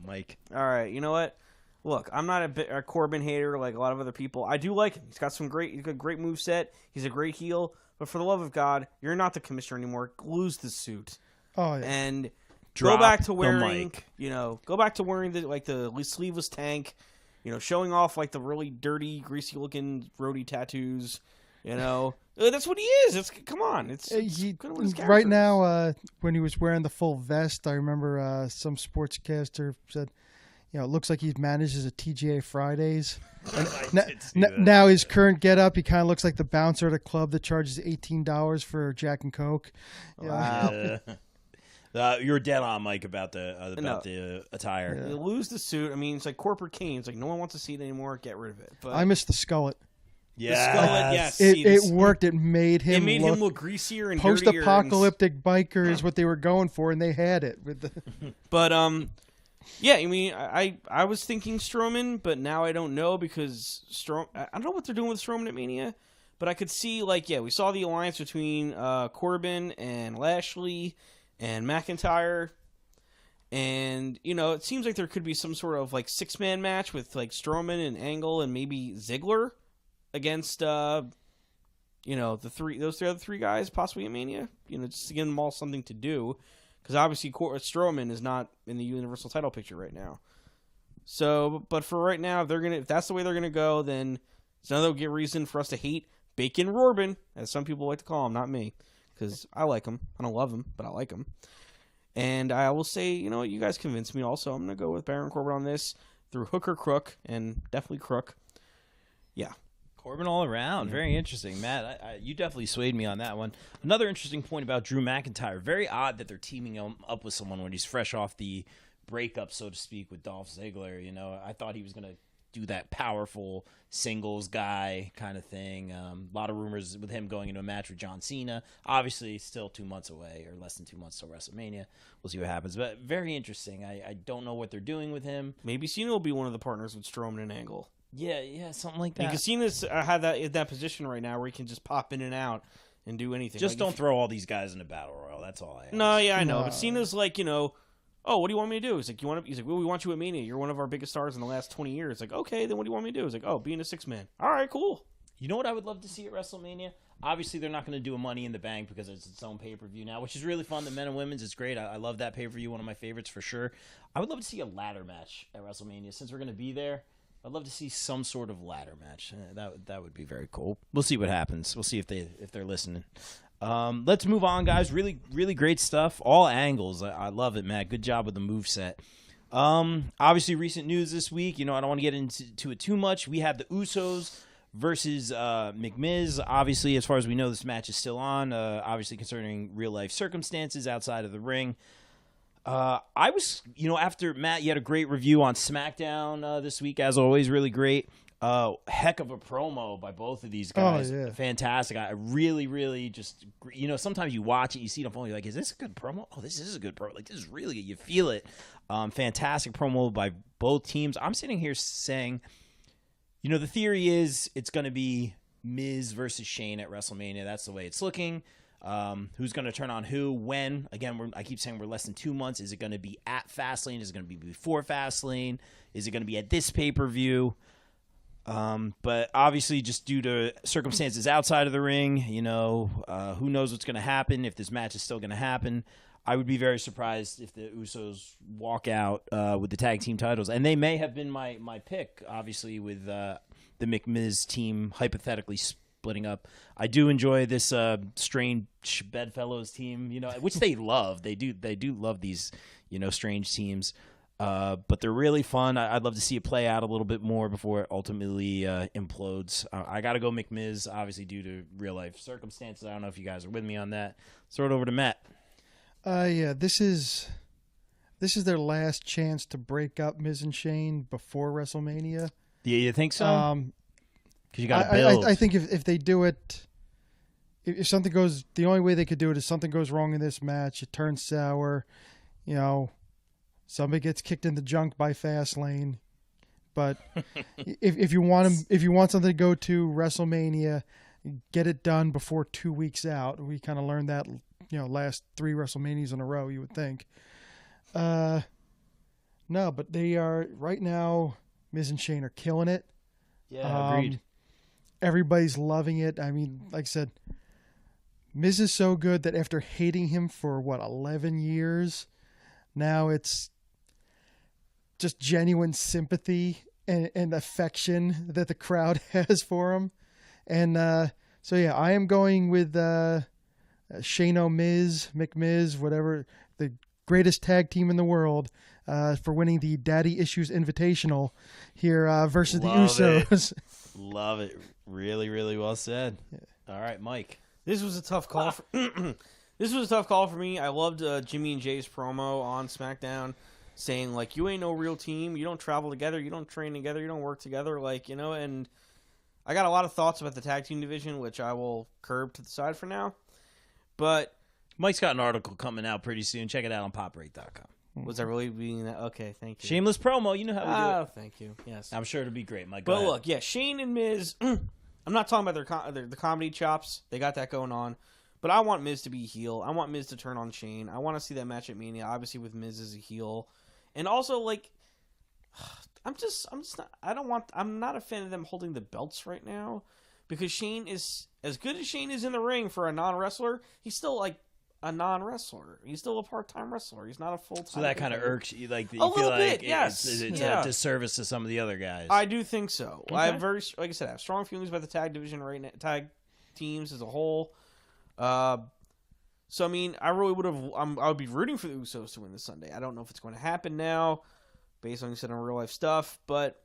Speaker 2: Mike.
Speaker 3: all right, you know what? Look, I'm not a Corbin hater like a lot of other people. I do like him. He's got a great moveset. He's a great heel. But for the love of God, you're not the commissioner anymore. Lose the suit.
Speaker 4: Oh yeah.
Speaker 3: And
Speaker 2: Drop
Speaker 3: go back to
Speaker 2: the
Speaker 3: wearing,
Speaker 2: mic.
Speaker 3: the sleeveless tank, showing off like the really dirty, greasy looking roadie tattoos. That's what he is. Come on, it's
Speaker 4: He,
Speaker 3: kind of what his character
Speaker 4: right
Speaker 3: is.
Speaker 4: now, when he was wearing the full vest, I remember some sportscaster said, it looks like he manages a TGA Fridays. Now his current getup, he kind of looks like the bouncer at a club that charges $18 for Jack and Coke.
Speaker 3: Wow.
Speaker 2: You're dead on, Mike, about the attire.
Speaker 3: You lose the suit. I mean, it's like corporate cane. It's like no one wants to see it anymore. Get rid of it. But
Speaker 4: I miss the skullet.
Speaker 3: yes.
Speaker 4: It worked. It made him.
Speaker 3: him look greasier and dirtier.
Speaker 4: Post-apocalyptic biker is what they were going for, and they had it with the.
Speaker 3: But yeah. I mean, I was thinking Strowman, but now I don't know because I don't know what they're doing with Strowman at Mania. But I could see we saw the alliance between Corbin and Lashley and McIntyre. And, it seems like there could be some sort of, 6-man match with, Strowman and Angle and maybe Ziggler against, those other three guys possibly at Mania. Just to give them all something to do. Because obviously Strowman is not in the Universal title picture right now. So, but for right now, if that's the way they're going to go, then it's another reason for us to hate Bacon Corbin, as some people like to call him, not me. Because I like him. I don't love him, but I like him. And I will say, you guys convinced me also. I'm going to go with Baron Corbin on this through hook or crook, and definitely crook. Yeah.
Speaker 2: Corbin all around. Very interesting. Matt, you definitely swayed me on that one. Another interesting point about Drew McIntyre. Very odd that they're teaming him up with someone when he's fresh off the breakup, so to speak, with Dolph Ziggler. I thought he was going to do that powerful singles guy kind of thing. A lot of rumors with him going into a match with John Cena. Obviously, still 2 months away, or less than 2 months till WrestleMania. We'll see what happens. But very interesting. I don't know what they're doing with him.
Speaker 3: Maybe Cena will be one of the partners with Strowman and Angle.
Speaker 2: Yeah, something like that.
Speaker 3: Because Cena's had that position right now where he can just pop in and out and do anything.
Speaker 2: Just don't throw all these guys in a battle royal. That's all I ask.
Speaker 3: No, yeah, I know.
Speaker 4: No.
Speaker 3: But Cena's oh, what do you want me to do? He's like, well, we want you at Mania. You're one of our biggest stars in the last 20 years. Like, okay, then what do you want me to do? He's like, oh, being a 6-man. All right, cool.
Speaker 2: You know what I would love to see at WrestleMania? Obviously, they're not going to do a Money in the Bank because it's its own pay-per-view now, which is really fun. The men and women's, it's great. I love that pay-per-view, one of my favorites for sure. I would love to see a ladder match at WrestleMania. Since we're going to be there, I'd love to see some sort of ladder match. That would be very cool. We'll see what happens. We'll see if they're listening. Let's move on, guys. Really, really great stuff. All angles. I love it, Matt. Good job with the moveset. Obviously, recent news this week. I don't want to get into it too much. We have the Usos versus McMiz. Obviously, as far as we know, this match is still on. Obviously, concerning real-life circumstances outside of the ring. I was, after Matt, you had a great review on SmackDown this week, as always, really great. Heck of a promo by both of these guys.
Speaker 4: Oh, yeah.
Speaker 2: Fantastic. I really, really just, sometimes you watch it, you see it on phone, you're like, is this a good promo? Oh, this is a good promo. Like, this is really good. You feel it. Fantastic promo by both teams. I'm sitting here saying, the theory is it's going to be Miz versus Shane at WrestleMania. That's the way it's looking. Who's going to turn on who, when? Again, I keep saying we're less than 2 months. Is it going to be at Fastlane? Is it going to be before Fastlane? Is it going to be at this pay-per-view? But obviously, just due to circumstances outside of the ring, who knows what's going to happen, if this match is still going to happen. I would be very surprised if the Usos walk out with the tag team titles. And they may have been my pick, obviously, with the McMiz team hypothetically splitting up. I do enjoy this strange bedfellows team, which they love. They do love these, strange teams. But they're really fun. I'd love to see it play out a little bit more before it ultimately implodes. I got to go McMiz, obviously, due to real-life circumstances. I don't know if you guys are with me on that. Throw it over to Matt.
Speaker 4: Yeah, this is their last chance to break up Miz and Shane before WrestleMania.
Speaker 2: Yeah, you think so? Because you got to build.
Speaker 4: I think if they do it, if something goes, the only way they could do it is something goes wrong in this match. It turns sour, somebody gets kicked in the junk by Fastlane. But if you want something to go to WrestleMania, get it done before 2 weeks out. We kind of learned that, last 3 WrestleManias in a row, you would think. No, but they are right now. Miz and Shane are killing it.
Speaker 2: Yeah, agreed.
Speaker 4: Everybody's loving it. I mean, like I said, Miz is so good that after hating him for 11 years, now it's just genuine sympathy and affection that the crowd has for him. And so yeah, I am going with Shane Miz, McMiz, whatever, the greatest tag team in the world, for winning the Daddy Issues Invitational here versus
Speaker 2: Love
Speaker 4: the Usos.
Speaker 2: Love it. Really, really well said. Yeah. All right, Mike.
Speaker 3: This was a tough call. This was a tough call for me. I loved Jimmy and Jay's promo on SmackDown, saying you ain't no real team. You don't travel together. You don't train together. You don't work together. And I got a lot of thoughts about the tag team division, which I will curb to the side for now. But
Speaker 2: Mike's got an article coming out pretty soon. Check it out on poprate.com.
Speaker 3: Was I really being that? Okay, thank you.
Speaker 2: Shameless promo. You know how we do it.
Speaker 3: Oh, thank you. Yes.
Speaker 2: I'm sure it'll be great, Mike.
Speaker 3: But look, yeah, Shane and Miz, I'm not talking about the comedy chops. They got that going on. But I want Miz to be a heel. I want Miz to turn on Shane. I want to see that match at Mania, obviously with Miz as a heel. And also, I'm not a fan of them holding the belts right now. Because Shane is, as good as Shane is in the ring for a non-wrestler, he's still a non-wrestler. He's still a part-time wrestler. He's not a full-time.
Speaker 2: So that kind of irks you, you
Speaker 3: feel
Speaker 2: feel
Speaker 3: bit, yes.
Speaker 2: It's a disservice to some of the other guys.
Speaker 3: I do think so.
Speaker 2: Okay.
Speaker 3: I have like I said, I have strong feelings about the tag division right now, tag teams as a whole. So I mean, I really I would be rooting for the Usos to win this Sunday. I don't know if it's going to happen now, based on you said on real life stuff, but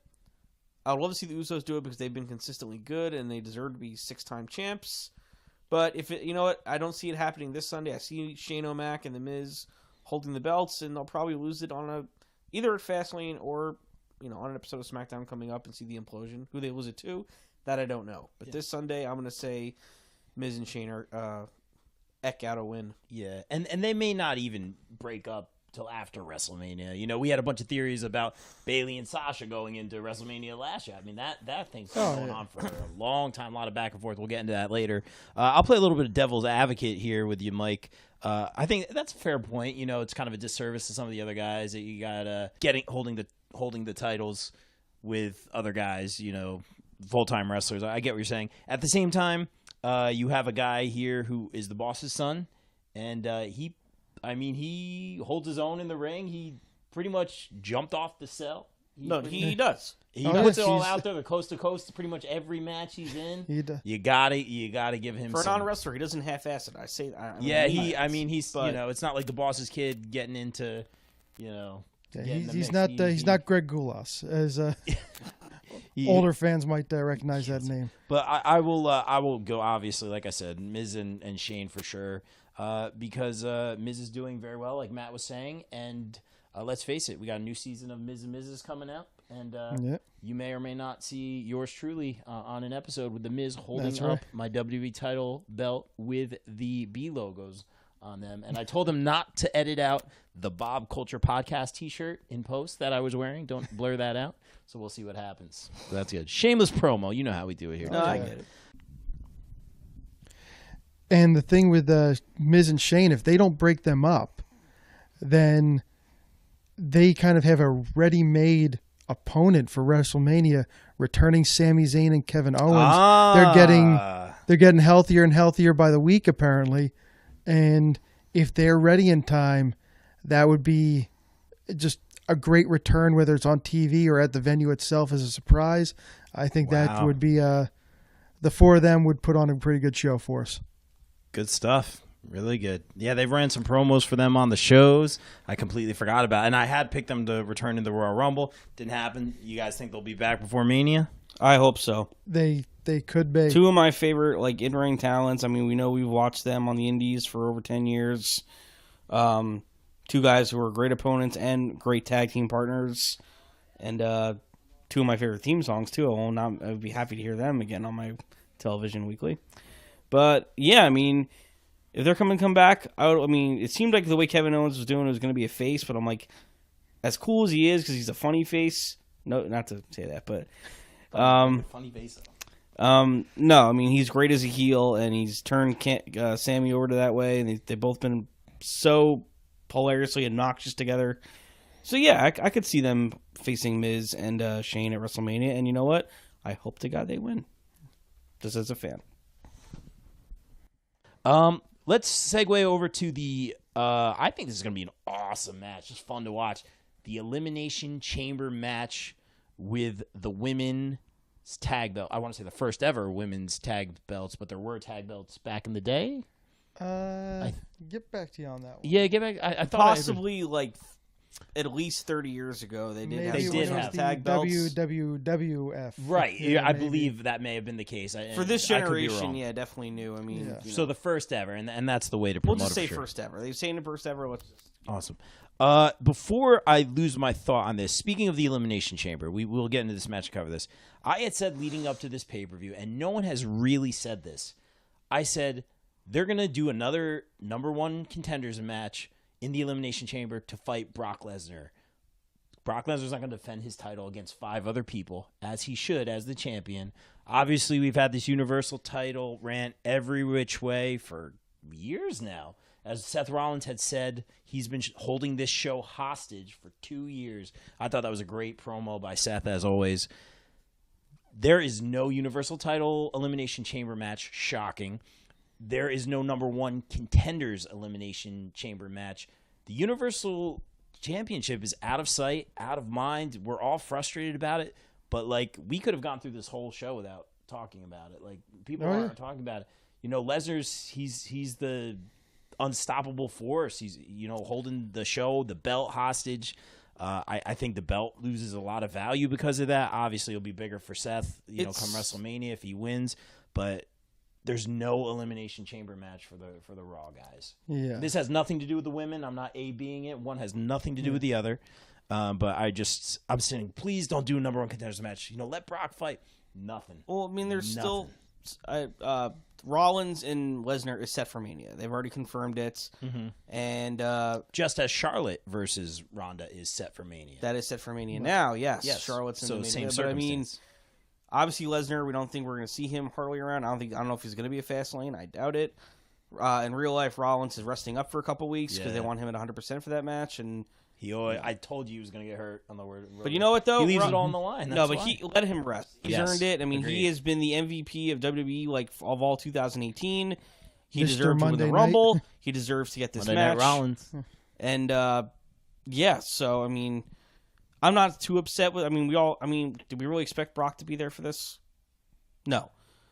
Speaker 3: I would love to see the Usos do it because they've been consistently good and they deserve to be 6-time champs. But if you know what, I don't see it happening this Sunday. I see Shane O'Mac and The Miz holding the belts, and they'll probably lose it on either at Fastlane or on an episode of SmackDown coming up and see the implosion. Who they lose it to, that I don't know. But this Sunday, I'm going to say Miz and Shane are eck out a win.
Speaker 2: Yeah, and they may not even break up till after WrestleMania. We had a bunch of theories about Bayley and Sasha going into WrestleMania last year. I mean, that thing's been going on for a long time, a lot of back and forth. We'll get into that later. I'll play a little bit of devil's advocate here with you, Mike. I think that's a fair point. It's kind of a disservice to some of the other guys that you got holding the titles with other guys, full-time wrestlers. I get what you're saying. At the same time, you have a guy here who is the boss's son, and he holds his own in the ring. He pretty much jumped off the cell
Speaker 3: No, he does.
Speaker 2: He
Speaker 4: Oh,
Speaker 2: puts
Speaker 4: yes,
Speaker 2: it all
Speaker 4: he's-
Speaker 2: out there, the coast to coast. Pretty much every match he's in,
Speaker 4: He d-
Speaker 2: you gotta give him
Speaker 3: For a
Speaker 2: some.
Speaker 3: non-wrestler, he doesn't half-ass it. I say that.
Speaker 2: Yeah, he's
Speaker 3: but-
Speaker 2: it's not like the boss's kid getting into,
Speaker 4: yeah,
Speaker 2: getting the
Speaker 4: he's
Speaker 2: mix.
Speaker 4: not he's not Greg Goulas, as older fans might recognize that name.
Speaker 2: But I will go, obviously, like I said, Miz and Shane for sure, because Miz is doing very well, like Matt was saying, and let's face it, we got a new season of Miz and Mrs. coming out, and you may or may not see yours truly on an episode with the Miz holding
Speaker 4: That's right.
Speaker 2: up my WWE title belt with the B logos on them, and I told him not to edit out the Bob Culture Podcast T-shirt in post that I was wearing. Don't blur that out. So we'll see what happens. So that's good. Shameless promo. You know how we do it here.
Speaker 3: No, I get it.
Speaker 4: And the thing with Miz and Shane, if they don't break them up, then they kind of have a ready-made opponent for WrestleMania, returning Sami Zayn and Kevin Owens. They're getting healthier and healthier by the week, apparently. And if they're ready in time, that would be just a great return, whether it's on TV or at the venue itself as a surprise. I think that would be the four of them would put on a pretty good show for us.
Speaker 2: Good stuff. Really good. Yeah, they've ran some promos for them on the shows. I completely forgot about it. And I had picked them to return to the Royal Rumble. Didn't happen. You guys think they'll be back before Mania?
Speaker 3: I hope so.
Speaker 4: They could be.
Speaker 3: Two of my favorite in-ring talents. I mean, we know we've watched them on the indies for over 10 years. Two guys who are great opponents and great tag team partners. And two of my favorite theme songs, too. I would be happy to hear them again on my television weekly. But, yeah, I mean, if they're come back, it seemed like the way Kevin Owens was doing it was going to be a face, but I'm like, as cool as he is, because he's a funny face. No, not to say that, but...
Speaker 2: funny face.
Speaker 3: No, I mean, he's great as a heel, and he's turned Sammy over to that way, and they've both been so hilariously obnoxious together. So, yeah, I could see them facing Miz and Shane at WrestleMania, and you know what? I hope to God they win. Just as a fan.
Speaker 2: Let's segue over to the, I think this is going to be an awesome match. Just fun to watch. The Elimination Chamber match with the women's tag belt. I want to say the first ever women's tag belts, but there were tag belts back in the day.
Speaker 4: Get back to you on that one.
Speaker 2: Yeah, get back. I thought
Speaker 3: Possibly, at least 30 years ago, they did
Speaker 4: Maybe
Speaker 3: have
Speaker 2: They did
Speaker 3: some
Speaker 2: have
Speaker 3: tag belts.
Speaker 4: WWF.
Speaker 2: Right.
Speaker 4: Yeah,
Speaker 2: I
Speaker 4: maybe.
Speaker 2: believe that may have been the case.
Speaker 3: For this
Speaker 2: I could be
Speaker 3: generation,
Speaker 2: wrong.
Speaker 3: yeah, definitely new. I mean,
Speaker 4: Yeah.
Speaker 2: So the first ever, and that's the way to
Speaker 3: we'll
Speaker 2: promote
Speaker 3: just
Speaker 2: it
Speaker 3: say
Speaker 2: for sure.
Speaker 3: first ever. They're saying the first ever. Let's just...
Speaker 2: Awesome. Before I lose my thought on this, speaking of the Elimination Chamber, we will get into this match and cover this. I had said leading up to this pay-per-view, and no one has really said this. I said they're going to do another number one contenders match in the Elimination Chamber to fight Brock Lesnar. Brock Lesnar's not going to defend his title against 5 other people, as he should, as the champion. Obviously, we've had this Universal title rant every which way for years now. As Seth Rollins had said, he's been holding this show hostage for 2 years. I thought that was a great promo by Seth, as always. There is no Universal title Elimination Chamber match. Shocking. There is no number one contenders Elimination Chamber match. The Universal Championship is out of sight, out of mind. We're all frustrated about it, but we could have gone through this whole show without talking about it. People aren't talking about it. Lesnar's he's the unstoppable force. He's holding the show, the belt hostage. I think the belt loses a lot of value because of that. Obviously, it'll be bigger for Seth, come WrestleMania if he wins, but there's no Elimination Chamber match for the Raw guys.
Speaker 4: Yeah.
Speaker 2: This has nothing to do with the women. I'm not A-Bing it. One has nothing to do with the other. But I'm saying, please don't do a number one contenders match. Let Brock fight. Nothing.
Speaker 3: Well, I mean, there's
Speaker 2: Nothing.
Speaker 3: still Rollins and Lesnar is set for Mania. They've already confirmed it, and
Speaker 2: Just as Charlotte versus Ronda is set for Mania.
Speaker 3: that is set for Mania now. Yes,
Speaker 2: Yes.
Speaker 3: Charlotte's in
Speaker 2: So
Speaker 3: the Mania.
Speaker 2: same
Speaker 3: But I mean,
Speaker 2: circumstance.
Speaker 3: obviously Lesnar, we don't think we're going to see him hardly around. I don't know if he's going to be a fast lane. I doubt it. In real life, Rollins is resting up for a couple weeks because they want him at 100% for that match, and.
Speaker 2: I told you he was going to get hurt on the word.
Speaker 3: But you know what, though?
Speaker 2: He leaves it all on the line.
Speaker 3: No,
Speaker 2: That's
Speaker 3: but
Speaker 2: why.
Speaker 3: let him rest. He's
Speaker 2: Yes,
Speaker 3: earned it. I mean,
Speaker 2: agreed.
Speaker 3: he has been the MVP of WWE of all 2018. He
Speaker 4: Mr.
Speaker 3: deserves to win
Speaker 4: Monday
Speaker 3: the
Speaker 4: Night.
Speaker 3: Rumble. He deserves to get this
Speaker 2: Monday Night
Speaker 3: match.
Speaker 2: Rollins.
Speaker 3: And, so, I mean, I'm not too upset with. I mean, did we really expect Brock to be there for this? No.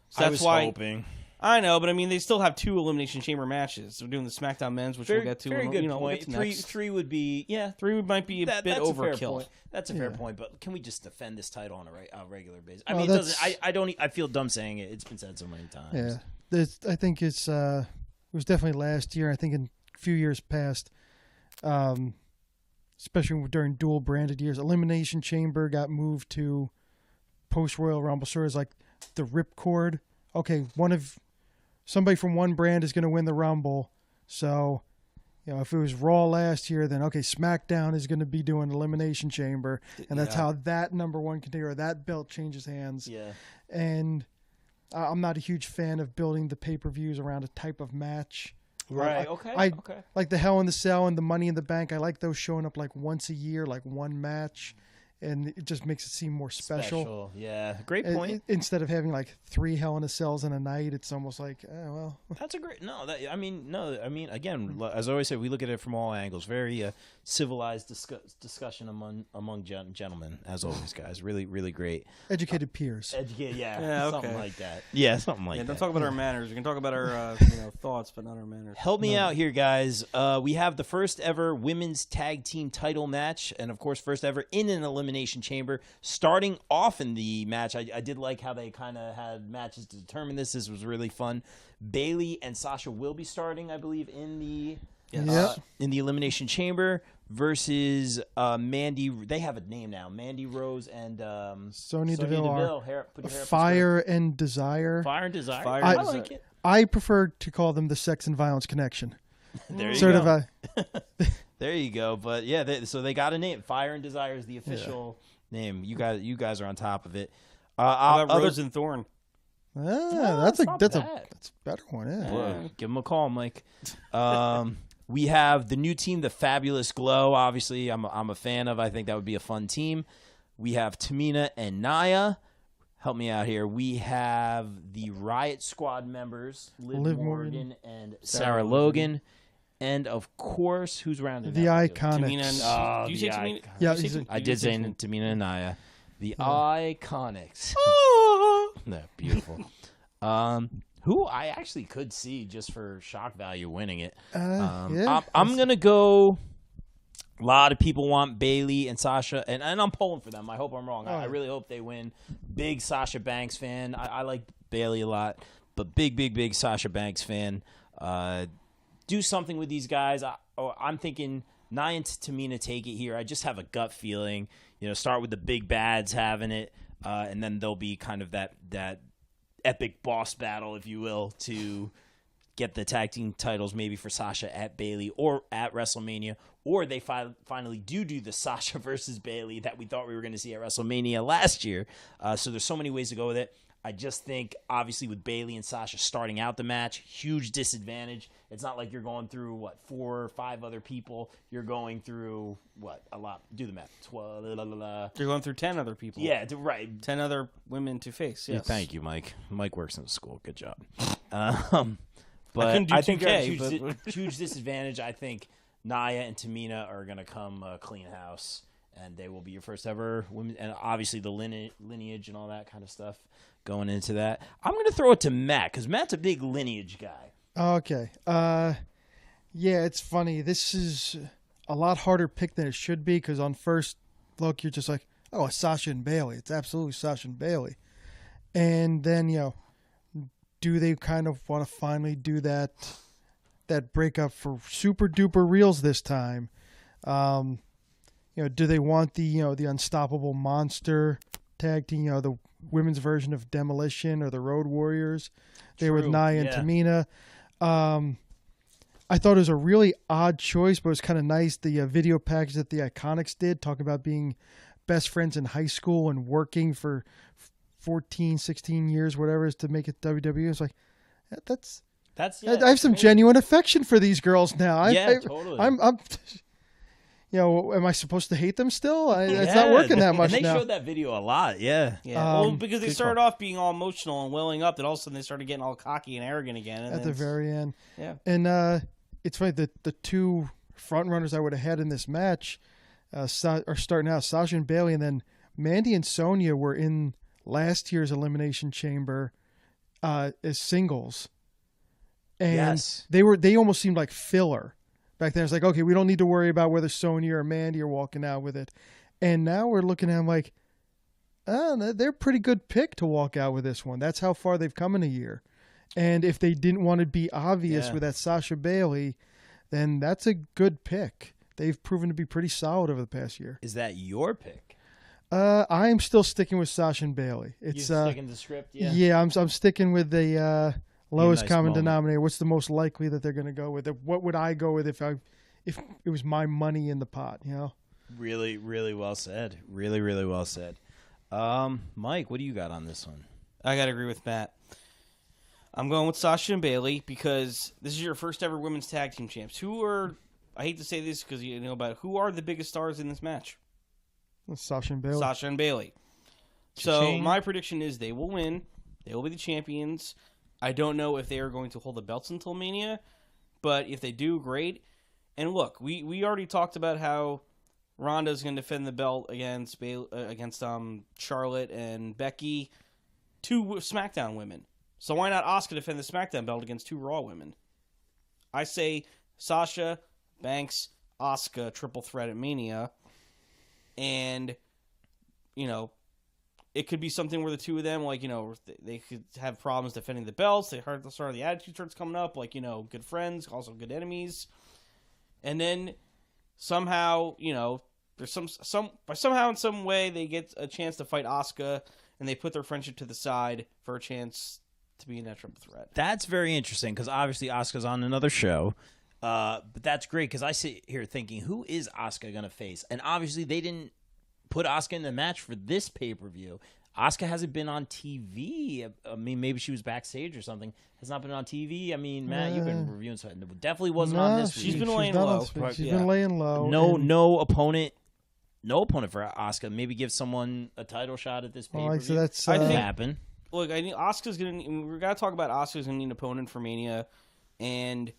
Speaker 3: So that's why.
Speaker 2: Hoping.
Speaker 3: I know, but I mean, they still have 2 Elimination Chamber matches. They're doing the SmackDown Men's, which we'll get to.
Speaker 2: Very good
Speaker 3: We'll
Speaker 2: point.
Speaker 3: get to next.
Speaker 2: Three would be
Speaker 3: 3 might be a bit
Speaker 2: that's
Speaker 3: overkill.
Speaker 2: A fair point. That's a fair point, but can we just defend this title on a regular basis? I
Speaker 4: Well,
Speaker 2: mean, it doesn't. I don't. I feel dumb saying it. It's been said so many times.
Speaker 4: Yeah, I think it was definitely last year. I think in a few years past, especially during dual branded years, Elimination Chamber got moved to post Royal Rumble. So it's like the ripcord. Okay, somebody from one brand is going to win the Rumble. So, if it was Raw last year, then okay, SmackDown is going to be doing Elimination Chamber, and that's how that number one contender, that belt changes hands.
Speaker 2: Yeah.
Speaker 4: And I'm not a huge fan of building the pay-per-views around a type of match.
Speaker 2: Right. Okay.
Speaker 4: Like the Hell in the Cell and the Money in the Bank. I like those showing up like once a year, like one match, and it just makes it seem more special.
Speaker 2: Yeah. Great point.
Speaker 4: Instead of having like 3 Hell in a Cells in a night, it's almost like, well.
Speaker 2: That's a great. I mean, again, as I always say, we look at it from all angles. Very civilized discussion among gentlemen, as always, guys. Really, really great.
Speaker 4: Educated peers.
Speaker 2: Yeah, something like that. Yeah, something like that.
Speaker 3: Don't talk about our manners. We can talk about our thoughts, but not our manners.
Speaker 2: Help me out here, guys. We have the first ever women's tag team title match, and of course, first ever in an Elimination Chamber. Starting off in the match, I did like how they kind of had matches to determine this. This was really fun. Bayley and Sasha will be starting, I believe, in the Elimination Chamber versus Mandy. They have a name now. Mandy Rose and
Speaker 4: Sonya Deville.
Speaker 2: Put your hair up
Speaker 4: Fire and Desire.
Speaker 2: Fire and Desire.
Speaker 3: I
Speaker 2: like it.
Speaker 4: I prefer to call them the Sex and Violence Connection.
Speaker 2: There you
Speaker 4: sort
Speaker 2: go.
Speaker 4: of
Speaker 2: There you go. But yeah, so they got a name. Fire and Desire is the official name. You guys are on top of it.
Speaker 3: How about Rose and Thorn?
Speaker 4: That's a better one. Yeah.
Speaker 2: Give them a call, Mike. We have the new team, the Fabulous Glow. Obviously, I'm a fan of. I think that would be a fun team. We have Tamina and Nia. Help me out here. We have the Riot Squad members, Liv Morgan and Sarah Logan. And, of course, who's rounding
Speaker 4: the
Speaker 2: out?
Speaker 4: Iconics.
Speaker 3: Do you say Tamina?
Speaker 4: Yeah,
Speaker 2: I did say Tamina and Nia. The Iconics. No, beautiful. Who I actually could see just for shock value winning it. I'm going to go. A lot of people want Bayley and Sasha, and I'm pulling for them. I hope I'm wrong. I really hope they win. Big Sasha Banks fan. I like Bayley a lot, but big Sasha Banks fan. Do something with these guys. I'm thinking Nia and Tamina take it here. I just have a gut feeling. Start with the big bads having it, and then there'll be kind of that epic boss battle, if you will, to get the tag team titles maybe for Sasha at Bayley or at WrestleMania, or they finally do the Sasha versus Bayley that we thought we were going to see at WrestleMania last year. So there's so many ways to go with it. I just think, obviously, with Bayley and Sasha starting out the match, huge disadvantage. It's not like you're going through, 4 or 5 other people. You're going through, a lot. Do the math.
Speaker 3: You're going through 10 other people.
Speaker 2: Yeah, right.
Speaker 3: 10 other women to face, yes.
Speaker 2: Yeah, thank you, Mike. Mike works in the school. Good job. But
Speaker 3: I
Speaker 2: think
Speaker 3: 2K,
Speaker 2: there's huge disadvantage. I think Nia and Tamina are going to come clean house, and they will be your first ever women. And obviously the lineage and all that kind of stuff going into that. I'm going to throw it to Matt because Matt's a big lineage guy.
Speaker 4: Okay. Yeah, it's funny. This is a lot harder pick than it should be because on first look, you're just like, oh, it's Sasha and Bayley. It's absolutely Sasha and Bayley. And then, do they kind of want to finally do that breakup for super duper reals this time? Do they want the Unstoppable Monster tag team, the women's version of Demolition or the Road Warriors? They were with Nia and Tamina. I thought it was a really odd choice, but it was kind of nice. The video package that the Iconics did, talking about being best friends in high school and working for 14, 16 years, whatever it is, to make it WWE. It's like, that's I have some genuine affection for these girls now.
Speaker 2: Totally.
Speaker 4: I'm am I supposed to hate them still? It's not working that much now.
Speaker 2: And they showed that video a lot, yeah.
Speaker 3: Well, because they started off being all emotional and welling up, then all of a sudden they started getting all cocky and arrogant again. And
Speaker 4: at the very end.
Speaker 3: Yeah.
Speaker 4: And it's funny, the 2 front runners I would have had in this match, are starting out. Sasha and Bailey, and then Mandy and Sonya were in last year's Elimination Chamber as singles, and
Speaker 2: Yes.
Speaker 4: they almost seemed like filler back then. It's like, okay, we don't need to worry about whether Sonya or Mandy are walking out with it, and now we're looking at them like, oh, they're a pretty good pick to walk out with this one. That's how far they've come in a year, and if they didn't want to be obvious with that Sasha Bailey, then that's a good pick. They've proven to be pretty solid over the past year.
Speaker 2: Is that your pick?
Speaker 4: I'm still sticking with Sasha and Bailey. It's
Speaker 2: You're sticking to the script?
Speaker 4: yeah. I'm sticking with the lowest
Speaker 2: nice
Speaker 4: common
Speaker 2: moment.
Speaker 4: denominator. What's the most likely that they're going to go with? What would I go with if it was my money in the pot? You know.
Speaker 2: Really, really well said. Really, really well said. Mike, what do you got on this one?
Speaker 3: I gotta agree with Matt. I'm going with Sasha and Bailey because this is your first ever women's tag team champs. Who are, I hate to say this because you know about it, who are the biggest stars in this match?
Speaker 4: Sasha and Bailey.
Speaker 3: Sasha and Bailey. So
Speaker 2: Cha-ching.
Speaker 3: my prediction is they will win. They will be the champions. I don't know if they are going to hold the belts until Mania, but if they do, great. And look, we already talked about how Ronda's going to defend the belt against Charlotte and Becky, two SmackDown women. So why not Asuka defend the SmackDown belt against two Raw women? I say Sasha, Banks, Asuka, triple threat at Mania. And, you know, it could be something where the two of them, like, you know, they could have problems defending the belts. They heard the start of the Attitude Tournament's coming up, like, you know, good friends, also good enemies. And then somehow, you know, there's somehow in some way they get a chance to fight Asuka, and they put their friendship to the side for a chance to be in that triple threat.
Speaker 2: That's very interesting because obviously Asuka's on another show. But that's great because I sit here thinking, who is Asuka going to face? And obviously they didn't put Asuka in the match for this pay-per-view. Asuka hasn't been on TV. I mean, maybe she was backstage or something. Has not been on TV. I mean, Matt, you've been reviewing something. Definitely wasn't on this.
Speaker 3: She's been
Speaker 4: not
Speaker 3: laying
Speaker 4: on-
Speaker 3: low.
Speaker 4: She's
Speaker 3: Yeah.
Speaker 4: been laying low.
Speaker 2: No opponent for Asuka. Maybe give someone a title shot at this pay-per-view.
Speaker 4: So that's
Speaker 3: I think-
Speaker 2: happen.
Speaker 3: Look, I think Asuka's going to... We got to talk about Asuka's going to need an opponent for Mania. And if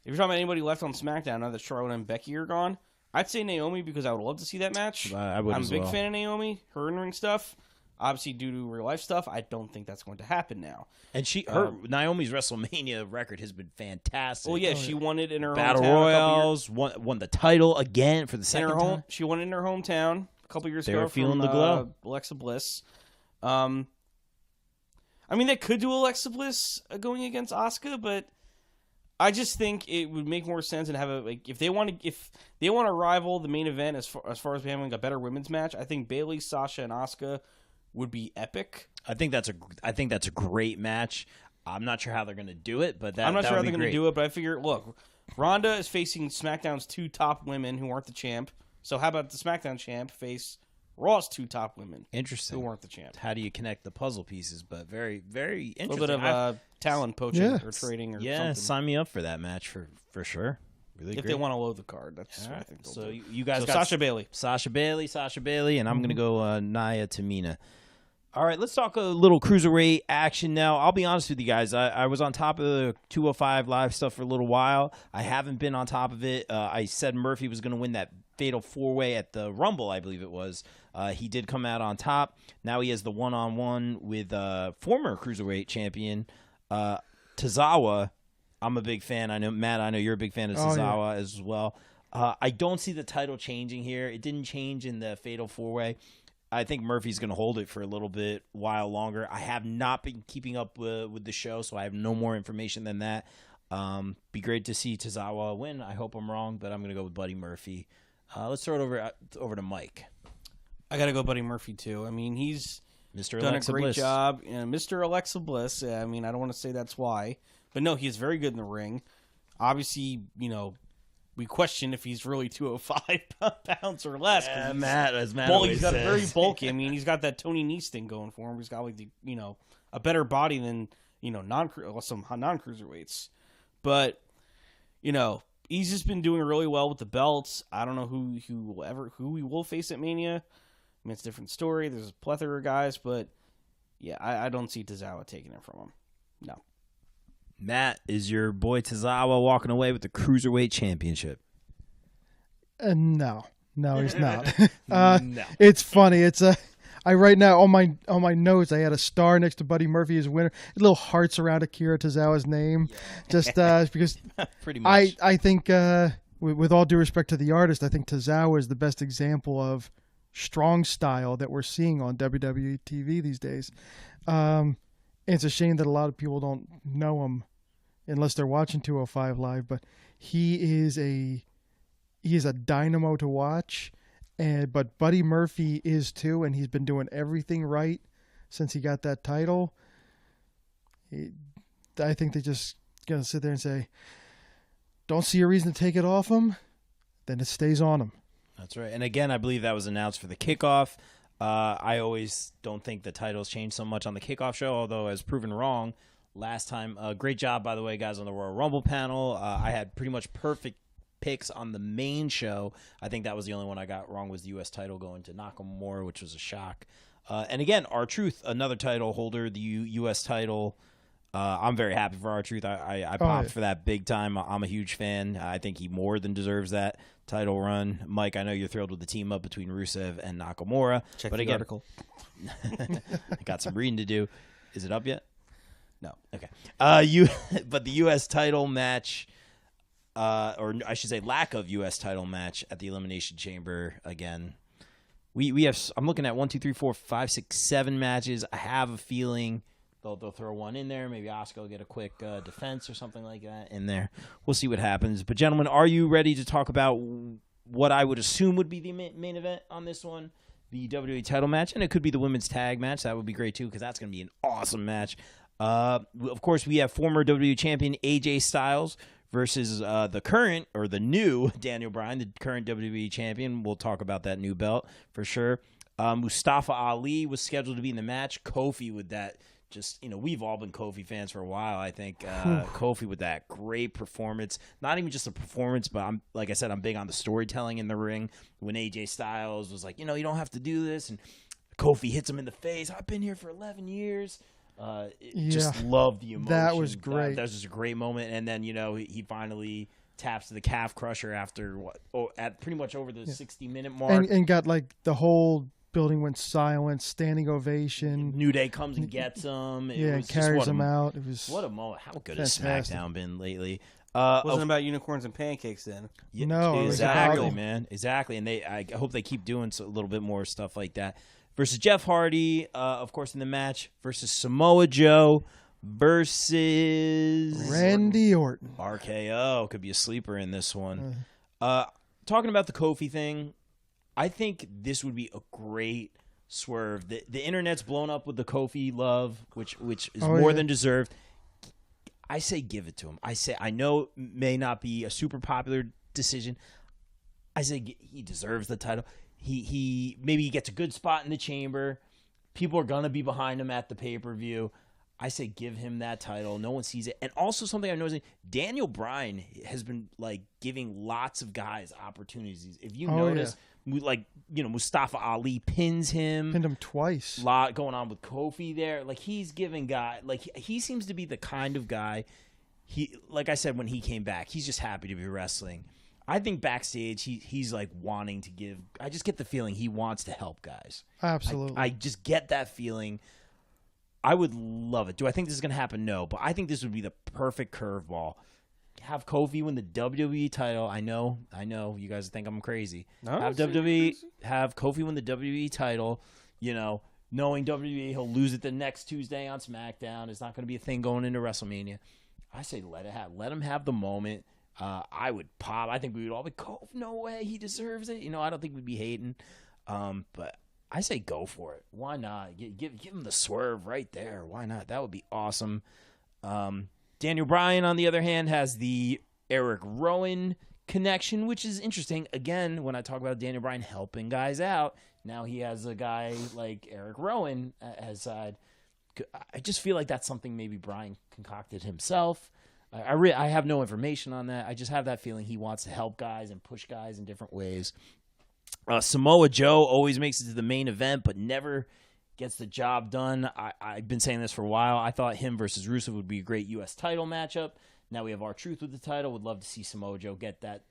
Speaker 3: you're talking about anybody left on SmackDown now that Charlotte and Becky are gone, I'd say Naomi because I would love to see that match.
Speaker 2: I would
Speaker 3: I'm
Speaker 2: as
Speaker 3: a big
Speaker 2: well.
Speaker 3: fan of Naomi, her in-ring stuff. Obviously, due to real-life stuff, I don't think that's going to happen now.
Speaker 2: And Naomi's WrestleMania record has been fantastic.
Speaker 3: Well, yeah, she won it in her
Speaker 2: Battle
Speaker 3: hometown.
Speaker 2: Royals, won the title again for the
Speaker 3: In
Speaker 2: second
Speaker 3: her home,
Speaker 2: time.
Speaker 3: she won it in her hometown a couple years
Speaker 2: They
Speaker 3: ago.
Speaker 2: were feeling
Speaker 3: from,
Speaker 2: the glow.
Speaker 3: Alexa Bliss. I mean, they could do Alexa Bliss going against Asuka, but I just think it would make more sense and have if they want to rival the main event as far as having a better women's match. I think Bayley, Sasha, and Asuka would be epic.
Speaker 2: I think that's a great match. I'm not sure how they're going to do it, but
Speaker 3: I'm not sure how they're
Speaker 2: going
Speaker 3: to do it, but I figure, look, Ronda is facing SmackDown's two top women who aren't the champ. So how about the SmackDown champ face Raw's two top women
Speaker 2: Interesting.
Speaker 3: who weren't the champ?
Speaker 2: How do you connect the puzzle pieces? But very, very
Speaker 3: A
Speaker 2: interesting.
Speaker 3: little bit of talent poaching
Speaker 4: Yeah.
Speaker 3: or trading or
Speaker 2: yeah,
Speaker 3: something.
Speaker 2: sign me up for that match for sure. Really
Speaker 3: If
Speaker 2: great.
Speaker 3: they want to load the card, that's
Speaker 2: All
Speaker 3: what I
Speaker 2: right.
Speaker 3: think they'll
Speaker 2: So
Speaker 3: do.
Speaker 2: you guys
Speaker 3: So
Speaker 2: got
Speaker 3: Sasha Bailey.
Speaker 2: Sasha Bailey, and I'm going to go Nia Tamina. All right, let's talk a little cruiserweight action now. I'll be honest with you guys. I was on top of the 205 Live stuff for a little while. I haven't been on top of it. I said Murphy was going to win that fatal four-way at the Rumble, I believe it was. He did come out on top. Now he has the one-on-one with former cruiserweight champion Tozawa. I'm a big fan. I know, Matt, I know you're a big fan of Tozawa as well. I don't see the title changing here. It didn't change in the fatal four-way. I think Murphy's going to hold it for a little bit while longer. I have not been keeping up with the show, so I have no more information than that. Be great to see Tozawa win. I hope I'm wrong, but I'm going to go with Buddy Murphy. Let's throw it over to Mike.
Speaker 3: I got to go Buddy Murphy, too. I mean, he's
Speaker 2: Mr.
Speaker 3: done
Speaker 2: Alexa
Speaker 3: a great
Speaker 2: Bliss.
Speaker 3: job. Mr. Alexa Bliss. I mean, I don't want to say that's why. But no, he is very good in the ring. Obviously, you know, we question if he's really 205 pounds or less.
Speaker 2: Yeah,
Speaker 3: he's
Speaker 2: Matt, as Matt
Speaker 3: Well,
Speaker 2: always
Speaker 3: he's got
Speaker 2: says.
Speaker 3: very bulky. I mean, he's got that Tony Nese thing going for him. He's got like a better body than some non-cruiserweights. But he's just been doing really well with the belts. I don't know who he will face at Mania. I mean, it's a different story. There's a plethora of guys, but yeah, I don't see Tozawa taking it from him. No.
Speaker 2: Matt, is your boy Tozawa walking away with the Cruiserweight Championship?
Speaker 4: No. No, he's not.
Speaker 2: No.
Speaker 4: It's funny. It's I right now on my notes I had a star next to Buddy Murphy as winner. Little hearts around Akira Tozawa's name, just because
Speaker 2: Pretty much.
Speaker 4: I think with all due respect to the artist, I think Tozawa is the best example of strong style that we're seeing on WWE TV these days. And it's a shame that a lot of people don't know him unless they're watching 205 Live, but he is a dynamo to watch. But Buddy Murphy is too, and he's been doing everything right since he got that title. I think they just gonna sit there and say, don't see a reason to take it off him, then it stays on him.
Speaker 2: That's right. And again, I believe that was announced for the kickoff. I always don't think the titles change so much on the kickoff show, although as proven wrong last time. Great job, by the way, guys, on the Royal Rumble panel. I had pretty much perfect picks on the main show. I think that was the only one I got wrong, was the U.S. title going to Nakamura, which was a shock. And again, R-Truth, another title holder, the U.S. title. I'm very happy for R-Truth. I popped for that big time. I'm a huge fan. I think he more than deserves that title run. Mike, I know you're thrilled with the team up between Rusev and Nakamura.
Speaker 3: Check
Speaker 2: but
Speaker 3: the
Speaker 2: again,
Speaker 3: article.
Speaker 2: I got some reading to do. Is it up yet?
Speaker 3: No.
Speaker 2: Okay. But the U.S. title match, or I should say lack of U.S. title match at the Elimination Chamber again. We have, I'm looking at 1, 2, 3, 4, 5, 6, 7 matches. I have a feeling they'll throw one in there. Maybe Asuka will get a quick defense or something like that in there. We'll see what happens. But gentlemen, are you ready to talk about what I would assume would be the main event on this one? The WWE title match, and it could be the women's tag match. That would be great too, because that's going to be an awesome match. Of course, we have former WWE champion AJ Styles versus the current, or the new, Daniel Bryan, the current WWE champion. We'll talk about that new belt for sure. Mustafa Ali was scheduled to be in the match. Kofi with that, just, we've all been Kofi fans for a while, I think. Kofi with that great performance. Not even just a performance, but like I said, I'm big on the storytelling in the ring. When AJ Styles was like, you don't have to do this, and Kofi hits him in the face. I've been here for 11 years. Just love the emotion.
Speaker 4: That was great.
Speaker 2: That was just a great moment. And then, he finally taps to the calf crusher after at pretty much over the 60-minute mark.
Speaker 4: And got the whole building went silent, standing ovation.
Speaker 2: New Day comes and gets him.
Speaker 4: Carries him out. It was
Speaker 2: what a moment. How good
Speaker 4: fantastic.
Speaker 2: has SmackDown been lately?
Speaker 3: Wasn't about unicorns and pancakes then.
Speaker 2: Yeah,
Speaker 4: no,
Speaker 2: exactly, man. Exactly. And I hope they keep doing a little bit more stuff like that. Versus Jeff Hardy, of course, in the match. Versus Samoa Joe. Versus
Speaker 4: Randy Orton.
Speaker 2: RKO. Could be a sleeper in this one. Talking about the Kofi thing, I think this would be a great swerve. The internet's blown up with the Kofi love, which is more than deserved. I say give it to him. I know it may not be a super popular decision. I say he deserves the title. He maybe he gets a good spot in the chamber. People are gonna be behind him at the pay-per-view. I say give him that title. No one sees it. And also something I'm noticing, Daniel Bryan has been giving lots of guys opportunities. If you notice, Mustafa Ali pinned him
Speaker 4: twice.
Speaker 2: A lot going on with Kofi there. He's giving guy, he seems to be the kind of guy. He, like I said when he came back, he's just happy to be wrestling. I think backstage he's wanting to give. I just get the feeling he wants to help guys.
Speaker 4: Absolutely.
Speaker 2: I just get that feeling. I would love it. Do I think this is going to happen? No, but I think this would be the perfect curveball. Have Kofi win the WWE title. I know. You guys think I'm crazy.
Speaker 3: No,
Speaker 2: have Kofi win the WWE title. Knowing WWE, he'll lose it the next Tuesday on SmackDown. It's not going to be a thing going into WrestleMania. I say let him have the moment. I would pop. I think we would all be, Kofi, no way, he deserves it. I don't think we'd be hating. But I say go for it. Why not? Give him the swerve right there. Why not? That would be awesome. Daniel Bryan, on the other hand, has the Eric Rowan connection, which is interesting. Again, when I talk about Daniel Bryan helping guys out, now he has a guy like Eric Rowan as side. I just feel like that's something maybe Bryan concocted himself. I have no information on that. I just have that feeling he wants to help guys and push guys in different ways. Samoa Joe always makes it to the main event, but never gets the job done. I've been saying this for a while. I thought him versus Rusev would be a great U.S. title matchup. Now we have R-Truth with the title. Would love to see Samoa Joe get that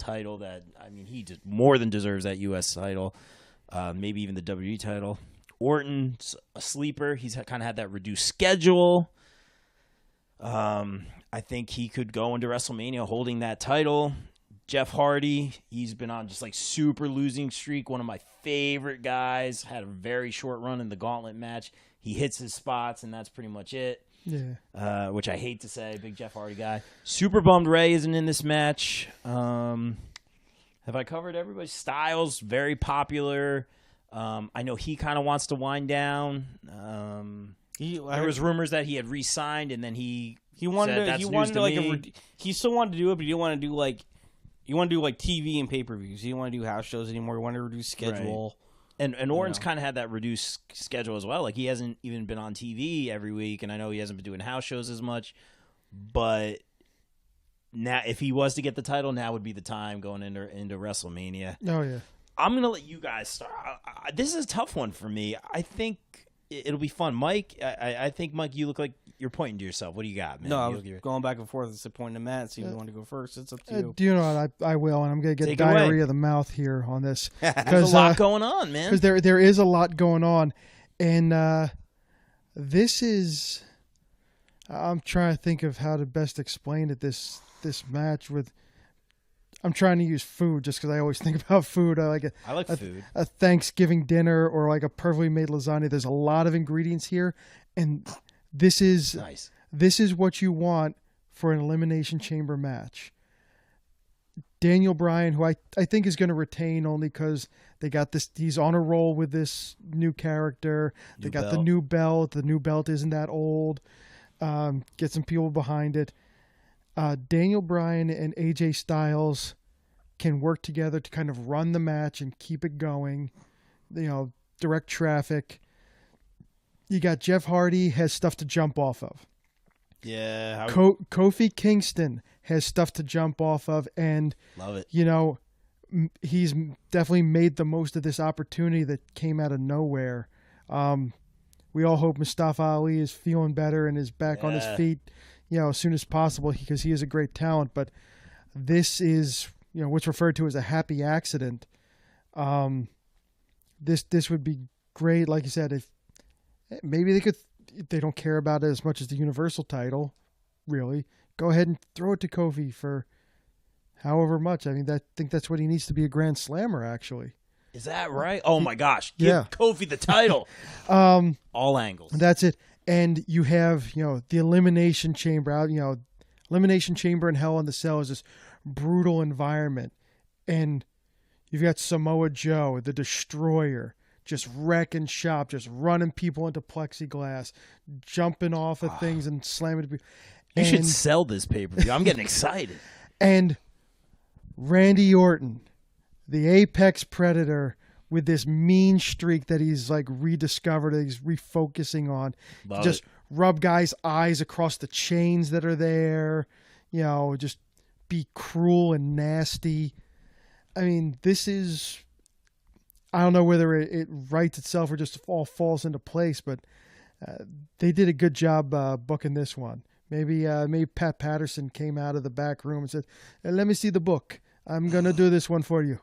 Speaker 2: title that, I mean, he just more than deserves that U.S. title, maybe even the WWE title. Orton's a sleeper. He's kind of had that reduced schedule. I think he could go into WrestleMania holding that title. Jeff Hardy, he's been on just like super losing streak. One of my favorite guys. Had a very short run in the gauntlet match. He hits his spots, and that's pretty much it.
Speaker 4: Yeah.
Speaker 2: Which I hate to say, big Jeff Hardy guy. Super bummed Ray isn't in this match. Have I covered everybody? Styles, very popular. I know he kind of wants to wind down. There was rumors that he had re-signed, and then he
Speaker 3: wanted
Speaker 2: said,
Speaker 3: to,
Speaker 2: "That's
Speaker 3: he
Speaker 2: news
Speaker 3: wanted
Speaker 2: to
Speaker 3: like
Speaker 2: me."
Speaker 3: he still wanted to do it, but he didn't want to do like TV and pay-per-views. He didn't want to do house shows anymore. He wanted to reduce schedule.
Speaker 2: Right. And Orton's kind of had that reduced schedule as well. Like, he hasn't even been on TV every week, and I know he hasn't been doing house shows as much. But now, if he was to get the title, now would be the time going into WrestleMania.
Speaker 4: Oh, yeah.
Speaker 2: I'm going to let you guys start. This is a tough one for me. I think it'll be fun. Mike, I think, Mike, you look like you're pointing to yourself. What do you got, man?
Speaker 3: No, I was going back and forth. It's a point to Matt. See if you want to go first. It's up to you.
Speaker 4: Do you know what? I will, and I'm going to get
Speaker 2: Take it
Speaker 4: diarrhea
Speaker 2: away.
Speaker 4: of the mouth here on this.
Speaker 2: There's a lot going on, man.
Speaker 4: Because there is a lot going on. And this is... I'm trying to think of how to best explain it, this match with... I'm trying to use food just because I always think about food. I like
Speaker 2: food.
Speaker 4: A Thanksgiving dinner or like a perfectly made lasagna. There's a lot of ingredients here, and this is
Speaker 2: Nice.
Speaker 4: This is what you want for an Elimination Chamber match. Daniel Bryan, who I think is going to retain only because they got this. He's on a roll with this new character. They got the new belt. The new belt isn't that old. Get some people behind it. Daniel Bryan and AJ Styles can work together to kind of run the match and keep it going. You know, direct traffic. You got Jeff Hardy has stuff to jump off of.
Speaker 2: Yeah.
Speaker 4: Kofi Kingston has stuff to jump off of, and
Speaker 2: Love it.
Speaker 4: You know, he's definitely made the most of this opportunity that came out of nowhere. We all hope Mustafa Ali is feeling better and is back on his feet, you know, as soon as possible, because he is a great talent. But this is, you know, what's referred to as a happy accident. This would be great, like you said, if maybe they don't care about it as much as the Universal title, really. Go ahead and throw it to Kofi for however much. I mean, I think that's what he needs to be a Grand Slammer, actually.
Speaker 2: Is that right? Oh my gosh. Give
Speaker 4: Yeah.
Speaker 2: Kofi the title. All angles.
Speaker 4: That's it. And you have, you know, the Elimination Chamber out, you know, Elimination Chamber in Hell in the Cell is this brutal environment. And you've got Samoa Joe, the Destroyer, just wrecking shop, just running people into plexiglass, jumping off of things and slamming people.
Speaker 2: You should sell this pay-per-view. I'm getting excited.
Speaker 4: And Randy Orton, the apex predator, with this mean streak that he's like rediscovered, that he's refocusing on.
Speaker 2: Love
Speaker 4: just
Speaker 2: it.
Speaker 4: rub guys' eyes across the chains that are there, you know, just be cruel and nasty. I mean, this is, I don't know whether it writes itself or just all falls into place, but they did a good job booking this one. Maybe Pat Patterson came out of the back room and said, "Hey, let me see the book. I'm going to do this one for you."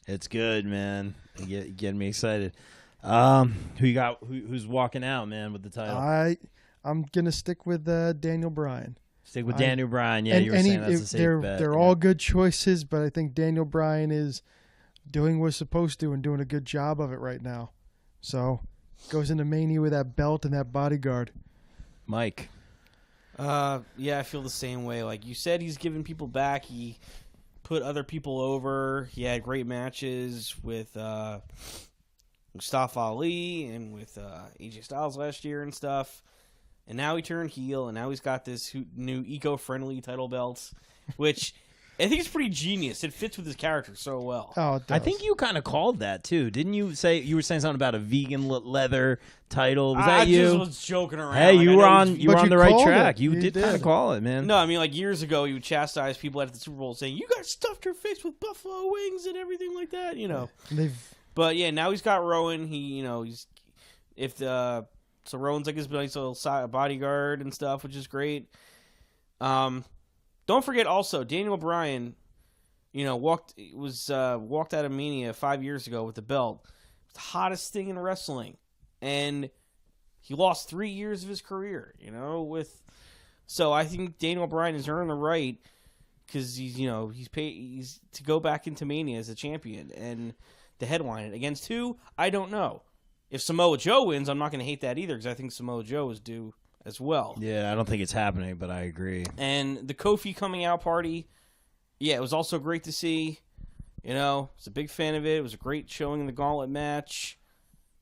Speaker 2: It's good, man. You getting me excited. Who you got? Who's walking out, man, with the title?
Speaker 4: I'm going to stick with Daniel Bryan.
Speaker 2: Stick with Daniel Bryan. Yeah,
Speaker 4: And-
Speaker 2: you were
Speaker 4: and
Speaker 2: saying that's a safe bet.
Speaker 4: They're
Speaker 2: yeah.
Speaker 4: all good choices, but I think Daniel Bryan is doing what he's supposed to and doing a good job of it right now. So goes into Mania with that belt and that bodyguard.
Speaker 2: Mike.
Speaker 3: Yeah, I feel the same way. Like you said, he's giving people back. He put other people over. He had great matches with Mustafa Ali and with AJ Styles last year and stuff. And now he turned heel, and now he's got this new eco-friendly title belt, which I think is pretty genius. It fits with his character so well.
Speaker 4: Oh, it does.
Speaker 2: I think you kind of called that too, didn't you? You were saying something about a vegan leather title. Was that you?
Speaker 3: I just was joking around.
Speaker 2: Hey,
Speaker 3: Like,
Speaker 2: you
Speaker 3: I
Speaker 2: were
Speaker 3: know
Speaker 2: on
Speaker 3: he's-
Speaker 2: you were
Speaker 4: But
Speaker 2: on
Speaker 4: you
Speaker 2: the right
Speaker 4: called
Speaker 2: track.
Speaker 4: it.
Speaker 2: You
Speaker 4: You
Speaker 2: did
Speaker 4: did.
Speaker 2: kind of call it, man.
Speaker 3: No, I mean, like years ago, he would chastise people at the Super Bowl saying, "You guys stuffed your face with buffalo wings and everything like that," you know. But yeah, now he's got Rowan. So Rowan's like his nice little bodyguard and stuff, which is great. Don't forget also Daniel Bryan walked out of Mania 5 years ago with the belt. The hottest thing in wrestling, and he lost 3 years of his career. So I think Daniel Bryan has earned the right because he's to go back into Mania as a champion and to headline it against who I don't know. If Samoa Joe wins, I'm not going to hate that either because I think Samoa Joe is due as well.
Speaker 2: Yeah, I don't think it's happening, but I agree.
Speaker 3: And the Kofi coming out party, yeah, it was also great to see. I was a big fan of it. It was a great showing in the gauntlet match.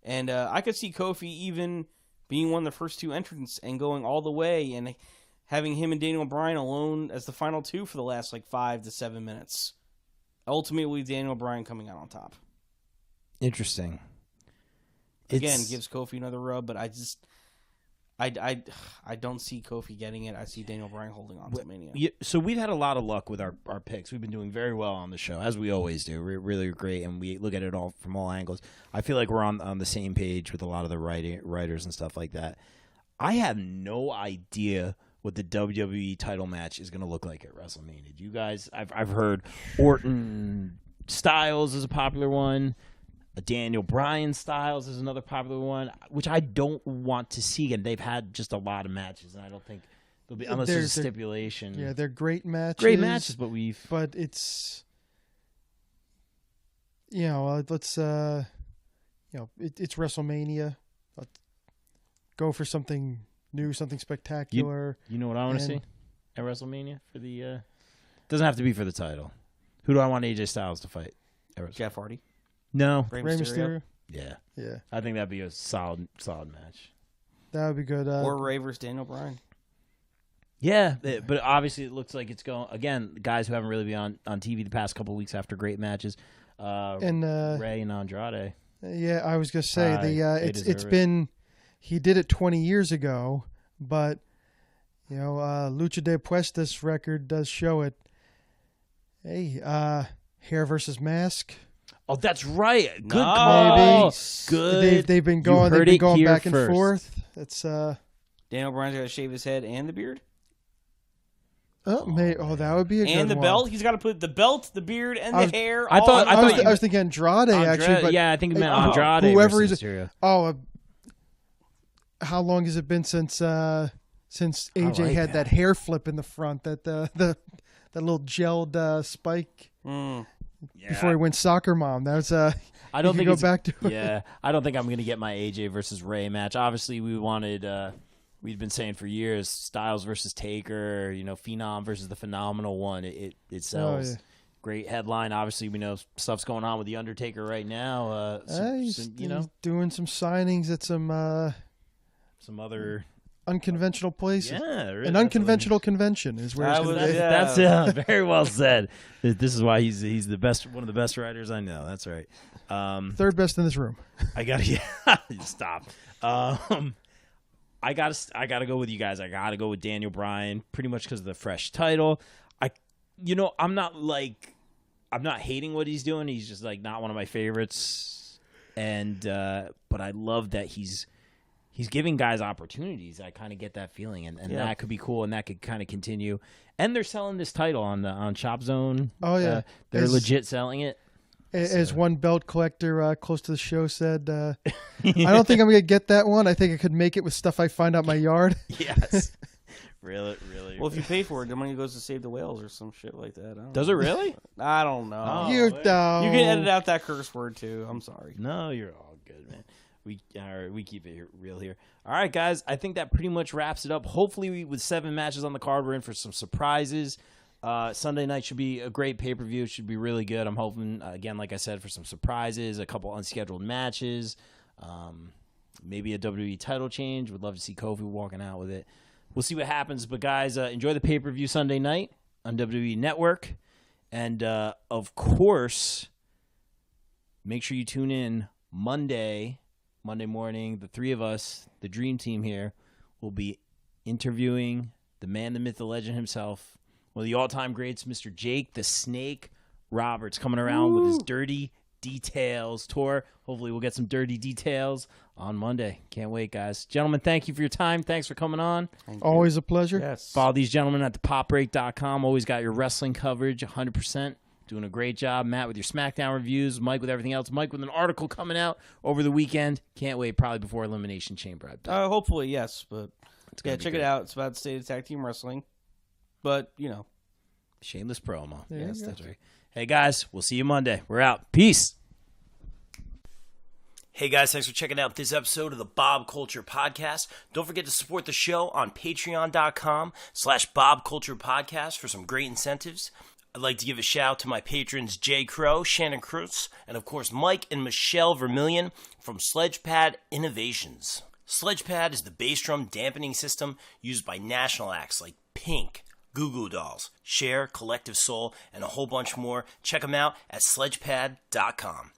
Speaker 3: And I could see Kofi even being one of the first two entrants and going all the way and having him and Daniel Bryan alone as the final two for the last 5 to 7 minutes. Ultimately, Daniel Bryan coming out on top.
Speaker 2: Interesting.
Speaker 3: Again, gives Kofi another rub, but I don't see Kofi getting it. I see Daniel Bryan holding on to Mania.
Speaker 2: Yeah, so we've had a lot of luck with our picks. We've been doing very well on the show, as we always do. We're really great, and we look at it all from all angles. I feel like we're on the same page with a lot of the writers and stuff like that. I have no idea what the WWE title match is going to look like at WrestleMania. Do you guys? I've heard Orton Styles is a popular one. Daniel Bryan Styles is another popular one, which I don't want to see. And they've had just a lot of matches, and I don't think there'll be unless there's a stipulation.
Speaker 4: Yeah, they're great matches.
Speaker 2: Great matches, but
Speaker 4: it's let's it's WrestleMania. Let's go for something new, something spectacular.
Speaker 2: You know what I want to see at WrestleMania for the doesn't have to be for the title. Who do I want AJ Styles to fight?
Speaker 3: Jeff Hardy.
Speaker 2: No.
Speaker 3: Rey Mysterio.
Speaker 2: Yeah.
Speaker 4: Yeah.
Speaker 2: I think that'd be a solid match.
Speaker 4: That would be good.
Speaker 3: Or Rey versus Daniel Bryan.
Speaker 2: Yeah, but obviously it looks like it's going, again, guys who haven't really been on TV the past couple of weeks after great matches.
Speaker 4: And
Speaker 2: Rey and Andrade.
Speaker 4: Yeah, I was going to say, it's been, he did it 20 years ago, but, Lucha de Puestas record does show it. Hey, hair versus mask.
Speaker 2: Oh, that's right. Good
Speaker 3: call.
Speaker 4: Maybe.
Speaker 2: Good.
Speaker 4: They've been going back and forth. It's
Speaker 3: Daniel Bryan's got to shave his head and the beard.
Speaker 4: That would be a good one.
Speaker 3: And the belt. He's got to put the belt, the beard, and the hair.
Speaker 2: I
Speaker 4: was thinking Andrade actually. But
Speaker 2: yeah, I think it meant Andrade.
Speaker 4: Whoever is.
Speaker 2: Mysterio.
Speaker 4: How long has it been since AJ had that hair flip in the front, that little gelled spike?
Speaker 2: Yeah.
Speaker 4: Before he went soccer mom, that was
Speaker 2: I don't think
Speaker 4: go back to
Speaker 2: yeah. I don't think I'm going to get my AJ versus Rey match. Obviously, we'd been saying for years Styles versus Taker, Phenom versus the Phenomenal One. It sells. Great headline. Obviously, we know stuff's going on with the Undertaker right now.
Speaker 4: He's doing some signings at some
Speaker 2: other
Speaker 4: unconventional places.
Speaker 2: Yeah, really,
Speaker 4: an unconventional convention is where it's going to be.
Speaker 2: That's very well said. This is why he's the best, one of the best writers I know. That's right.
Speaker 4: Third best in this room.
Speaker 2: I gotta stop. I gotta go with you guys. I gotta go with Daniel Bryan, pretty much because of the fresh title. I'm not hating what he's doing. He's just not one of my favorites, but I love that he's giving guys opportunities. I kind of get that feeling, and that could be cool, and that could kind of continue. And they're selling this title on Shop Zone.
Speaker 4: Oh yeah,
Speaker 2: they're legit selling it.
Speaker 4: As one belt collector close to the show said, I don't think I'm gonna get that one. I think I could make it with stuff I find out my yard.
Speaker 2: Yes, really.
Speaker 3: Well, if you pay for it, the money goes to Save the Whales or some shit like that.
Speaker 2: Does it really?
Speaker 3: I don't know.
Speaker 2: Oh,
Speaker 4: you
Speaker 3: can edit out that curse word too. I'm sorry.
Speaker 2: No, you're all good, man. We keep it real here. All right, guys. I think that pretty much wraps it up. Hopefully, with 7 matches on the card, we're in for some surprises. Sunday night should be a great pay-per-view. It should be really good. I'm hoping, again, like I said, for some surprises, a couple unscheduled matches, maybe a WWE title change. Would love to see Kofi walking out with it. We'll see what happens. But, guys, enjoy the pay-per-view Sunday night on WWE Network. And, of course, make sure you tune in Monday morning. The three of us, the dream team here, will be interviewing the man, the myth, the legend himself, one of the all-time greats, Mr. Jake the Snake Roberts, coming around with his Dirty Details tour. Hopefully we'll get some dirty details on Monday. Can't wait, guys. Gentlemen, thank you for your time. Thanks for coming on.
Speaker 4: Always a pleasure.
Speaker 3: Yes.
Speaker 2: Follow these gentlemen at thepopbreak.com. Always got your wrestling coverage 100%. doing a great job. Matt with your SmackDown reviews. Mike with everything else. Mike with an article coming out over the weekend. Can't wait, probably before Elimination Chamber. I bet.
Speaker 3: Hopefully, yes. But
Speaker 2: gonna
Speaker 3: yeah,
Speaker 2: be
Speaker 3: check
Speaker 2: great.
Speaker 3: it out. It's about the state of tag team wrestling. But,
Speaker 2: Shameless promo.
Speaker 4: There
Speaker 2: Yes,
Speaker 4: you go.
Speaker 2: that's right. Hey, guys, we'll see you Monday. We're out. Peace. Hey guys, thanks for checking out this episode of the Bob Culture Podcast. Don't forget to support the show on patreon.com/Bob Culture Podcast for some great incentives. I'd like to give a shout out to my patrons Jay Crow, Shannon Cruz, and of course Mike and Michelle Vermillion from Sledgepad Innovations. Sledgepad is the bass drum dampening system used by national acts like Pink, Goo Goo Dolls, Cher, Collective Soul, and a whole bunch more. Check them out at sledgepad.com.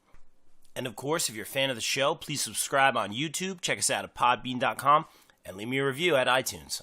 Speaker 2: And of course, if you're a fan of the show, please subscribe on YouTube, check us out at podbean.com, and leave me a review at iTunes.